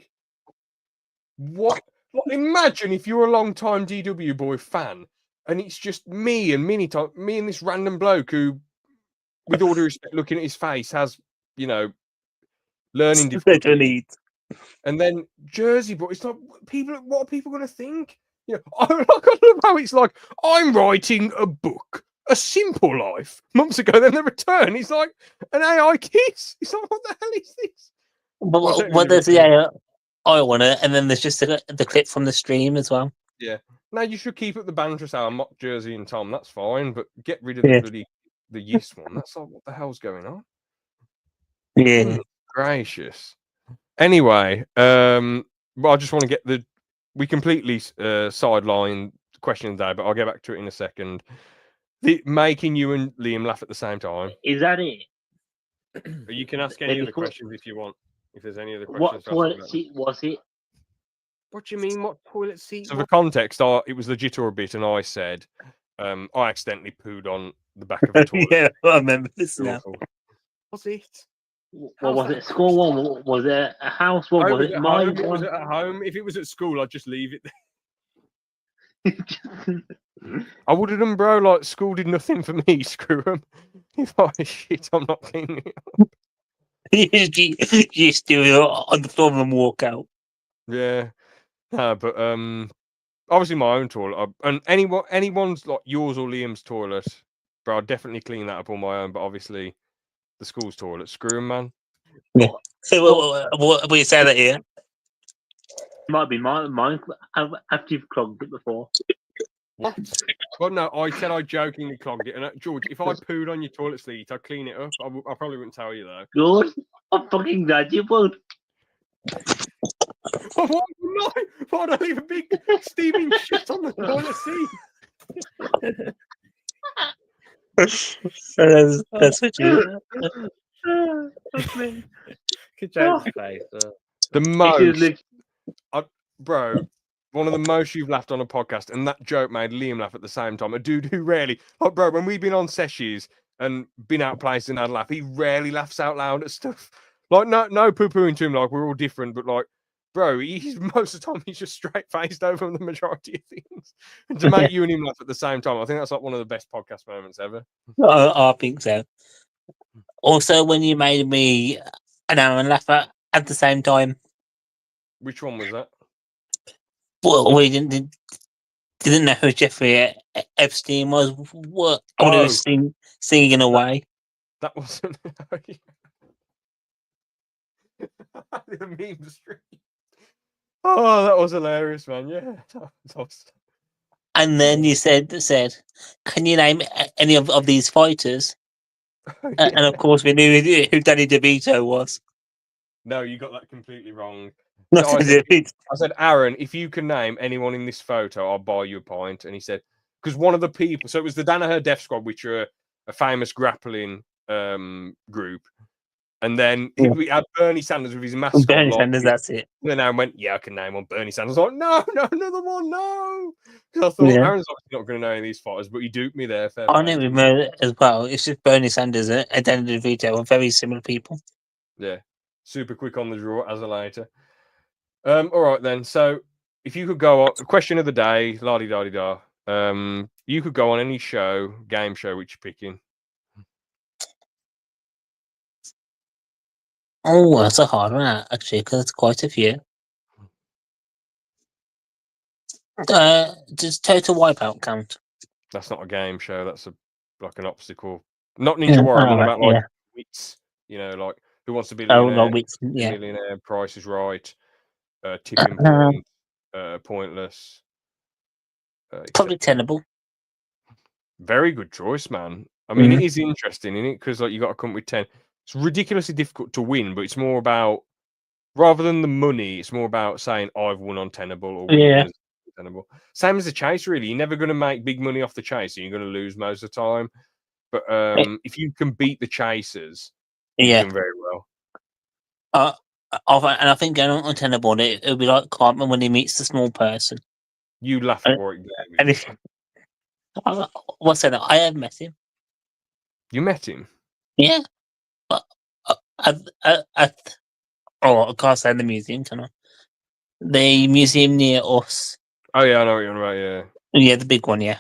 What? Like, imagine if you're a long-time DW boy fan, and it's just me and me and this random bloke who, with all due respect, looking at his face, has, you know, learning difficulties. And then Jersey, but it's like, what are people going to think? You know, I love how it's like, I'm writing a book, A Simple Life. Months ago, then the return, he's like an AI kiss. It's like, what the hell is this? Well, there's the AI one, and then there's just the clip from the stream as well. Yeah. Now you should keep up the Banterous Hour, mock Jersey and Tom. That's fine, but get rid of the bloody the yes one. That's like, what the hell's going on? Yeah. Gracious. Anyway, well, I just want to get we completely sideline the question of the day, but I'll get back to it in a second. Making you and Liam laugh at the same time. Is that it? You can ask any Maybe other for- questions if you want. If there's any other questions. What to ask toilet about seat was it? What do you mean? What toilet seat? So for context, it was legit or a bit, and I said I accidentally pooed on the back of the toilet. Yeah, I remember this now. Was it? What was it? A school one? Was it a house one? Was it my It was one? at home. If it was at school, I'd just leave it there. I would have done, bro. Like, school did nothing for me. Screw them. If I shit, I'm not cleaning it up. You just do it on the floor and walk out. Yeah. But obviously my own toilet. And anyone's like yours or Liam's toilet, bro, I'd definitely clean that up on my own. But obviously the school's toilet, screw 'em, man. Yeah. So what you say that here? Might be mine. After you've clogged it before. What? Well, no, I said I jokingly clogged it. And George, if I pooed on your toilet seat, I'd clean it up. I probably wouldn't tell you though. George, I'm fucking glad you would. Why'd I leave a big steaming shit on the toilet seat? That's what you. Good joke, face. The most bro, one of the most you've laughed on a podcast, and that joke made Liam laugh at the same time. A dude who rarely, like, bro, when we've been on sessions and been out places and had a laugh, he rarely laughs out loud at stuff. Like, no poo-pooing to him, like, we're all different, but like, bro, he's most of the time he's just straight-faced over the majority of things. And to make you and him laugh at the same time, I think that's like one of the best podcast moments ever. I think so. Also, when you made me an Aaron laugh at the same time. Which one was that? Well, we didn't know who Jeffrey Epstein was. What? I would have singing away. That wasn't the meme stream. Oh, that was hilarious, man. Yeah. That was... And then you said, can you name any of these fighters? And of course, we knew who Danny DeVito was. No, you got that completely wrong. Not So to do I said, Aaron, if you can name anyone in this photo, I'll buy you a pint. And he said, because one of the people, so it was the Danaher Death Squad, which are a famous grappling group. And then we had Bernie Sanders with his mascot. Bernie Sanders, that's it. And Aaron went, yeah, I can name one. Bernie Sanders. I was like, no, another one, no. Because I thought Aaron's obviously not going to know any of these fighters, but he duped me there. Fair I play. know remember as well. It's just Bernie Sanders and Danny DeVito are very similar people. Yeah, super quick on the draw as a later. All right then. So if you could go on, question of the day, la di da di da. You could go on any show, game show, which you're picking. Oh, that's a hard one actually, because it's quite a few. Does Total Wipeout count? That's not a game show. That's like an obstacle. Not Ninja Warrior. I'm about like wits. You know, like Who Wants to Be a Millionaire? Millionaire. Price is Right. Tipping Point. Pointless. Probably Tenable. Very good choice, man. I mean, it is interesting, isn't it? Because like you got to come with 10. It's ridiculously difficult to win, but it's more about rather than the money. It's more about saying I've won on Tenable or winning Tenable. Same as the chase, really. You're never going to make big money off the chase, and you're going to lose most of the time. But if you can beat the chasers, you can very well. And I think going on Tenable, it'll be like Cartman when he meets the small person. You laugh at Warwick Davis. What's that? I have met him. You met him? Yeah. I can't say the museum, can I? The museum near us. Oh yeah, I know what you're on about. Yeah. Yeah, the big one. Yeah.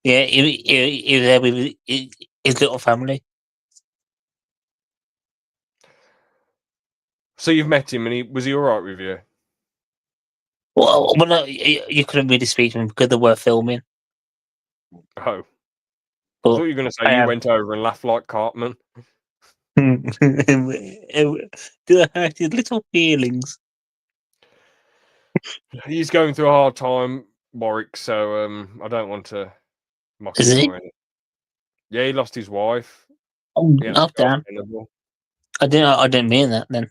Yeah, he was there with his little family. So you've met him, and was he all right with you? Well, no, you couldn't really speak to him because they were filming. Oh. I thought you were going to say you went over and laughed like Cartman. Do I hurt his little feelings? He's going through a hard time, Warwick, so I don't want to mock him. Yeah, he lost his wife. Oh, damn. I didn't mean that then.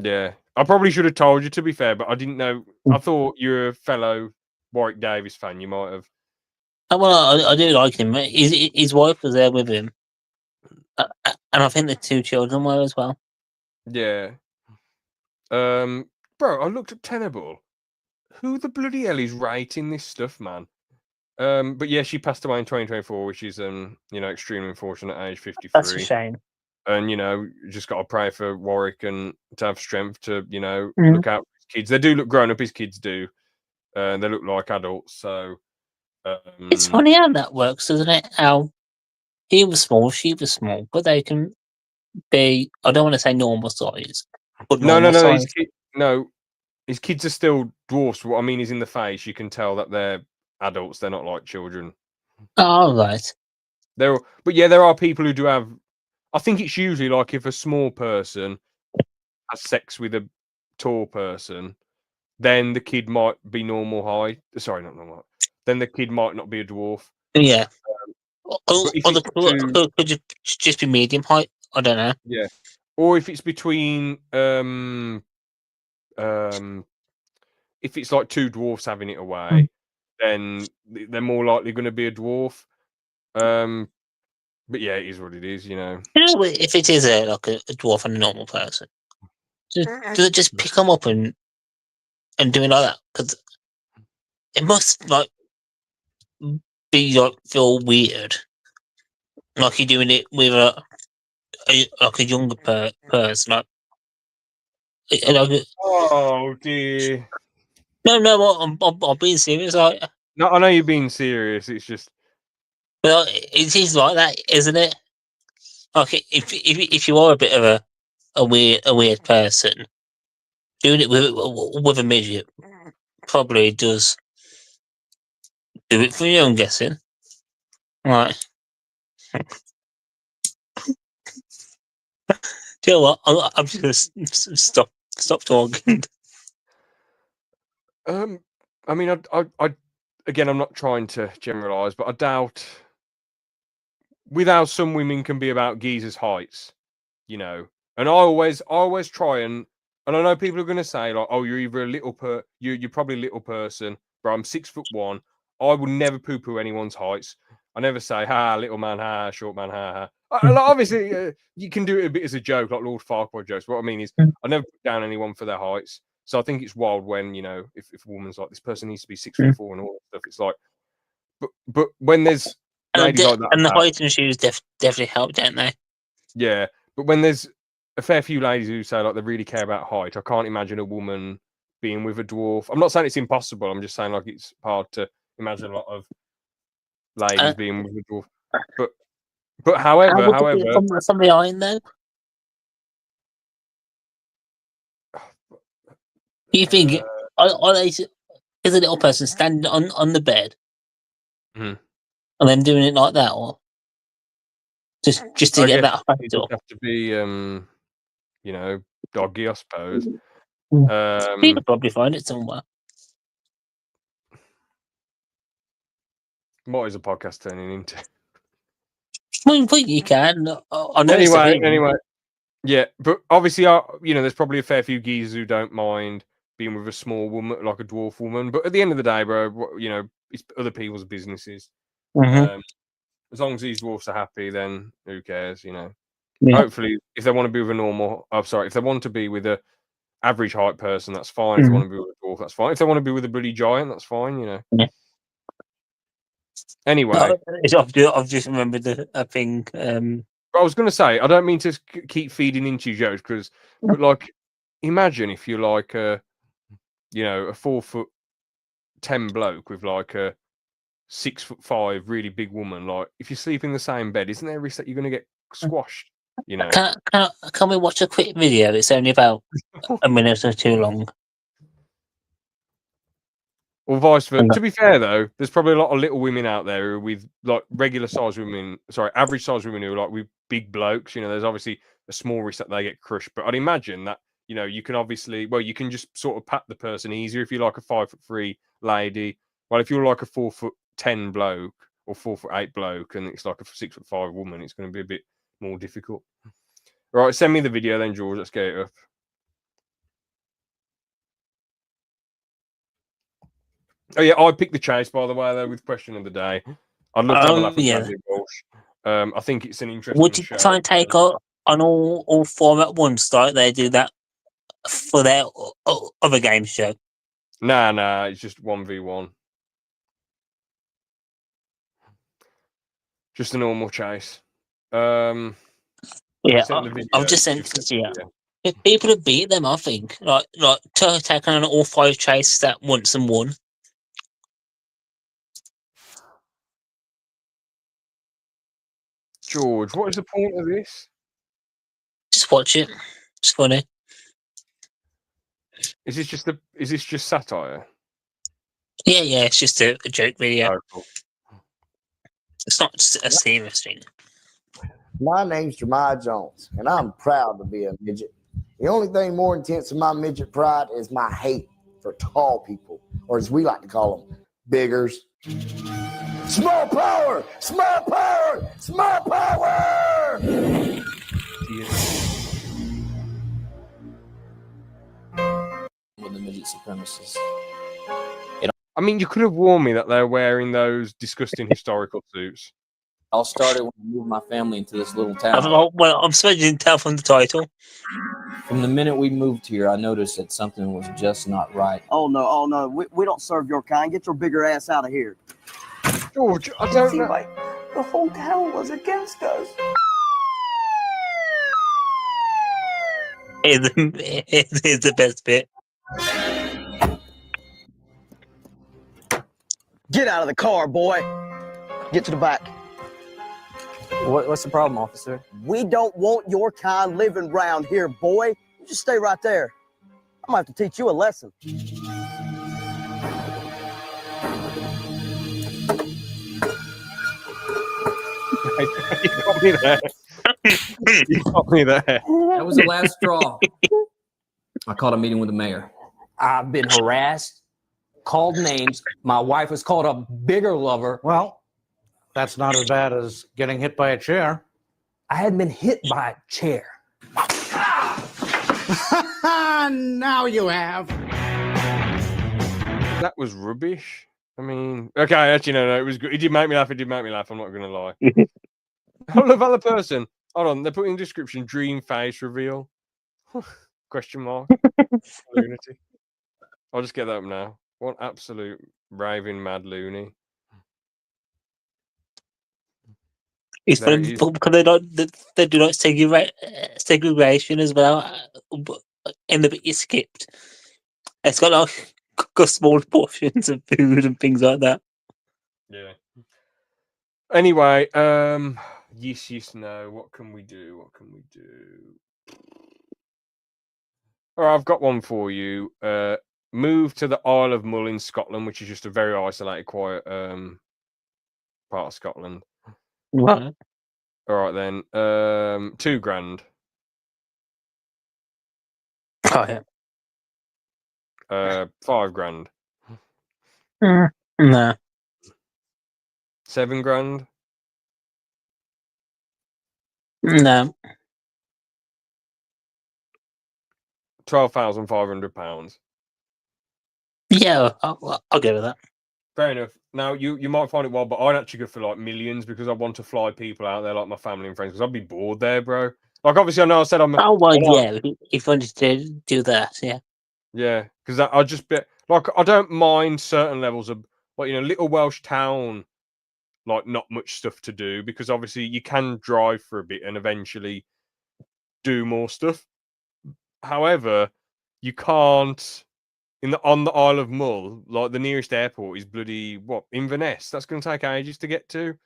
Yeah. I probably should have told you, to be fair, but I didn't know. I thought you're a fellow Warwick Davis fan. You might have. Well, I do like him. His wife was there with him. And I think the two children were as well. Yeah. Bro, I looked at Tenable. Who the bloody hell is rating this stuff, man? But yeah, she passed away in 2024, which is extremely unfortunate at age 53. That's a shame. And you just got to pray for Warwick and to have strength to look out for his kids. They do look grown up, his kids do. They look like adults, so it's funny how that works, isn't it? How he was small, she was small, but they can be, I don't want to say normal size, but no, size. His kids are still dwarfs. What I mean is in the face, you can tell that they're adults. They're not like children. Oh, right. But yeah, there are people who do have. I think it's usually like if a small person has sex with a tall person, then the kid might be normal height. Sorry, not normal. Then the kid might not be a dwarf. Yeah. Could just be medium height. I don't know. Yeah. Or if it's between if it's like two dwarfs having it away, then they're more likely going to be a dwarf. But yeah, it is what it is, If it is like a dwarf and a normal person, just pick them up and and doing like that because it must like be like feel weird, like you're doing it with like a younger person, like. Oh dear. No, I'm being serious. Like, No, I know you're being serious. It's just. well, it is like that, isn't it? Like, if you are a bit of a weird person, doing it with a midget probably does do it for you. I'm guessing. Right. Do you know what? I'm just gonna stop talking. I mean, I again, I'm not trying to generalize, but I doubt with how some women can be about geezers' heights, you know. And I always try and I know people are going to say like, oh, you're either a little you're probably a little person, but I'm 6'1". I will never poo-poo anyone's heights. I never say, ha, little man, ha, short man, ha, ha. Like, obviously, you can do it a bit as a joke, like Lord Farquaad jokes. What I mean is, I never put down anyone for their heights. So I think it's wild when, you know, if a woman's like, this person needs to be 6'4" and all that stuff. It's like, but when there's ladies like that, and the height and shoes definitely help, don't they? yeah. But when there's a fair few ladies who say like they really care about height, I can't imagine a woman being with a dwarf. I'm not saying it's impossible. I'm just saying like it's hard to imagine a lot of ladies being with a dwarf. But however, from behind though. Do you think are they is a little person standing on the bed and then doing it like that, or just to get that height it up? have to be you know, doggy, I suppose. You could probably find it somewhere. What is a podcast turning into? Well, you can. I know it's a thing. Anyway, yeah, but obviously, you know, there's probably a fair few geezers who don't mind being with a small woman, like a dwarf woman. But at the end of the day, bro, you know, it's other people's businesses. As long as these dwarfs are happy, then who cares, you know? Yeah. Hopefully, if they want to be with if they want to be with a average height person, that's fine. If they want to be with a dwarf, that's fine. If they want to be with a bloody giant, that's fine, you know. Yeah. Anyway, I've just remembered a thing. I was going to say, I don't mean to keep feeding into jokes but like, imagine if you're like a 4'10" bloke with like a 6'5" really big woman. Like, if you sleep in the same bed, isn't there a risk that you're going to get squashed? You know. Can we watch a quick video? It's only about a minute or two long. Or vice versa. To be fair, though, there's probably a lot of little women out there who are with like average size women who are like with big blokes. You know, there's obviously a small risk that they get crushed. But I'd imagine that, you know, you can you can just sort of pat the person easier if you're like a 5'3" lady. Well, if you're like a 4'10" bloke or 4'8" bloke and it's like a 6'5" woman, it's going to be a bit more difficult. Right, send me the video then, George. Let's get it up. Oh yeah, I picked the chase, by the way, though, with question of the day. I'd love to have a laugh at Bradley Walsh. I think it's an interesting Would you show. try and take on all four at once, like they do that for their other game show? Nah, it's just 1v1. Just a normal chase. Yeah, I've just sent it to you. If people have beat them, I think, like taking on all 5 chases at once and won. George, what is the point of this? Just watch it. It's funny. Is this just satire? Yeah, it's just a joke video. Oh, cool. It's not just a serious thing. My name's Jeremiah Jones, and I'm proud to be a midget. The only thing more intense than my midget pride is my hate for tall people, or as we like to call them, biggers. Small power! Small power! Small power! With the midget supremacists. I mean, you could have warned me that they're wearing those disgusting historical suits. I'll start it when I move my family into this little I'm, town. well, I'm supposed you didn't tell from the title. From the minute we moved here, I noticed that something was just not right. Oh no, we don't serve your kind. Get your bigger ass out of here. George, I don't Seemed know. like the whole town was against us. Here's the best bit. Get out of the car, boy. Get to the back. What's the problem, officer? We don't want your kind living round here, boy. You just stay right there. I'm gonna have to teach you a lesson. You got me there. You got me there. That was the last straw. I called a meeting with the mayor. I've been harassed, called names. My wife was called a bigger lover. Well, that's not as bad as getting hit by a chair. I hadn't been hit by a chair. Now you have. That was rubbish. I mean, okay, actually, no, it was good. It did make me laugh. It did make me laugh. I'm not going to lie. I love other person. Hold on, they're putting in the description dream face reveal. Question mark. Lunacy. I'll just get that up now. What absolute raving mad loony. It's There funny it is. because they do like segregation as well. In the bit you skipped, it's got like got small portions of food and things like that. Yeah. Anyway, yes, no. What can we do? What can we do? All right, I've got one for you. Move to the Isle of Mull in Scotland, which is just a very isolated, quiet part of Scotland. Right. All right then. $2,000. Oh yeah. $5,000. No. $7,000. No. £12,500. Yeah, I'll go with that. Fair enough. Now you might find it wild, but I'd actually go for like millions because I want to fly people out there, like my family and friends, because I'd be bored there, bro. Like obviously, I know I said I'm. Oh well, I'm not- yeah. If you wanted to do that, yeah. Yeah, because I just be like I don't mind certain levels of, like, little Welsh town, like not much stuff to do because obviously you can drive for a bit and eventually do more stuff. However, you can't on the Isle of Mull. Like the nearest airport is bloody Inverness. That's going to take ages to get to.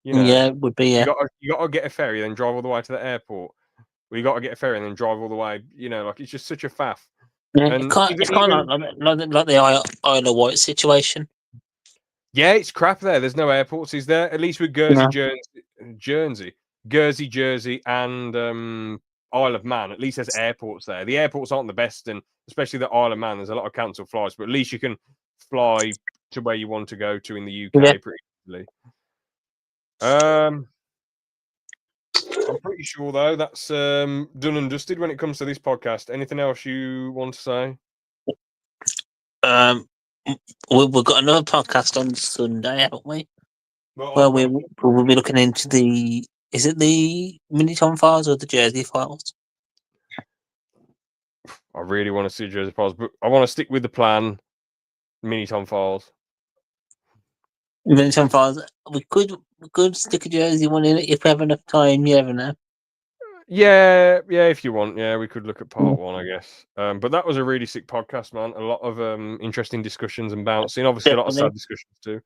Yeah, it would be. Yeah. You got to get a ferry, then drive all the way to the airport. Well, you got to get a ferry and then drive all the way. Like it's just such a faff. Yeah, And it's kind of like the Isle of Wight situation. Yeah, it's crap there. There's no airports, is there? At least with Guernsey, Jersey, and Isle of Man. At least there's airports there. The airports aren't the best, and especially the Isle of Man, there's a lot of cancelled flights. But at least you can fly to where you want to go to in the UK pretty easily. I'm pretty sure though that's done and dusted when it comes to this podcast. Anything else you want to say? We've got another podcast on Sunday, haven't we? Well, we'll be looking into is it the Miniton files or the Jersey files? I really want to see Jersey files, but I want to stick with the plan. Miniton files. Miniton files. We could stick a Jersey one in it if we have enough time. You never know. Yeah, if you want, we could look at part one, I guess. But that was a really sick podcast, man. A lot of interesting discussions and bouncing. Obviously, a lot of sad discussions too.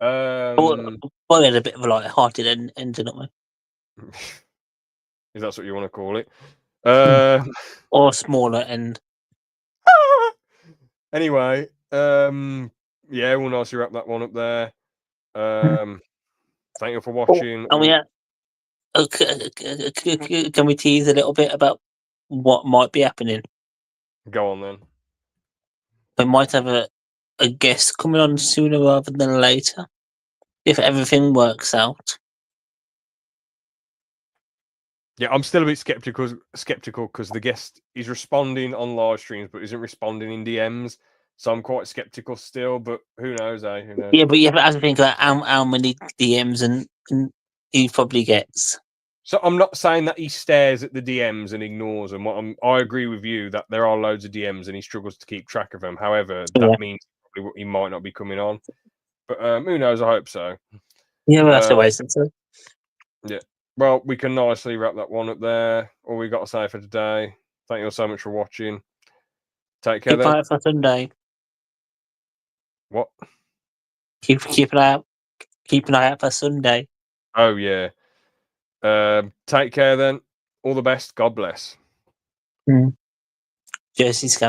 We had a bit of a light-hearted ending, didn't we? Is that what you want to call it? Or smaller end. Anyway, we'll nicely wrap that one up there. Thank you for watching. Can we tease a little bit about what might be happening? Go on then. We might have a guest coming on sooner rather than later, if everything works out. Yeah, I'm still a bit skeptical because the guest is responding on live streams but isn't responding in DMs. So I'm quite skeptical still, but who knows, eh? Who knows? Yeah, but you have to think about how many DMs and he probably gets. So I'm not saying that he stares at the DMs and ignores them. I agree with you that there are loads of DMs and he struggles to keep track of them. However, that means probably he might not be coming on. But who knows? I hope so. Yeah, well, that's the way it's Yeah. Well, we can nicely wrap that one up there. All we got to say for today. Thank you all so much for watching. Take care Keep an then. eye out for Sunday. What? Keep an eye out. Keep an eye out for Sunday. Oh yeah. Take care then. All the best. God bless. Jersey's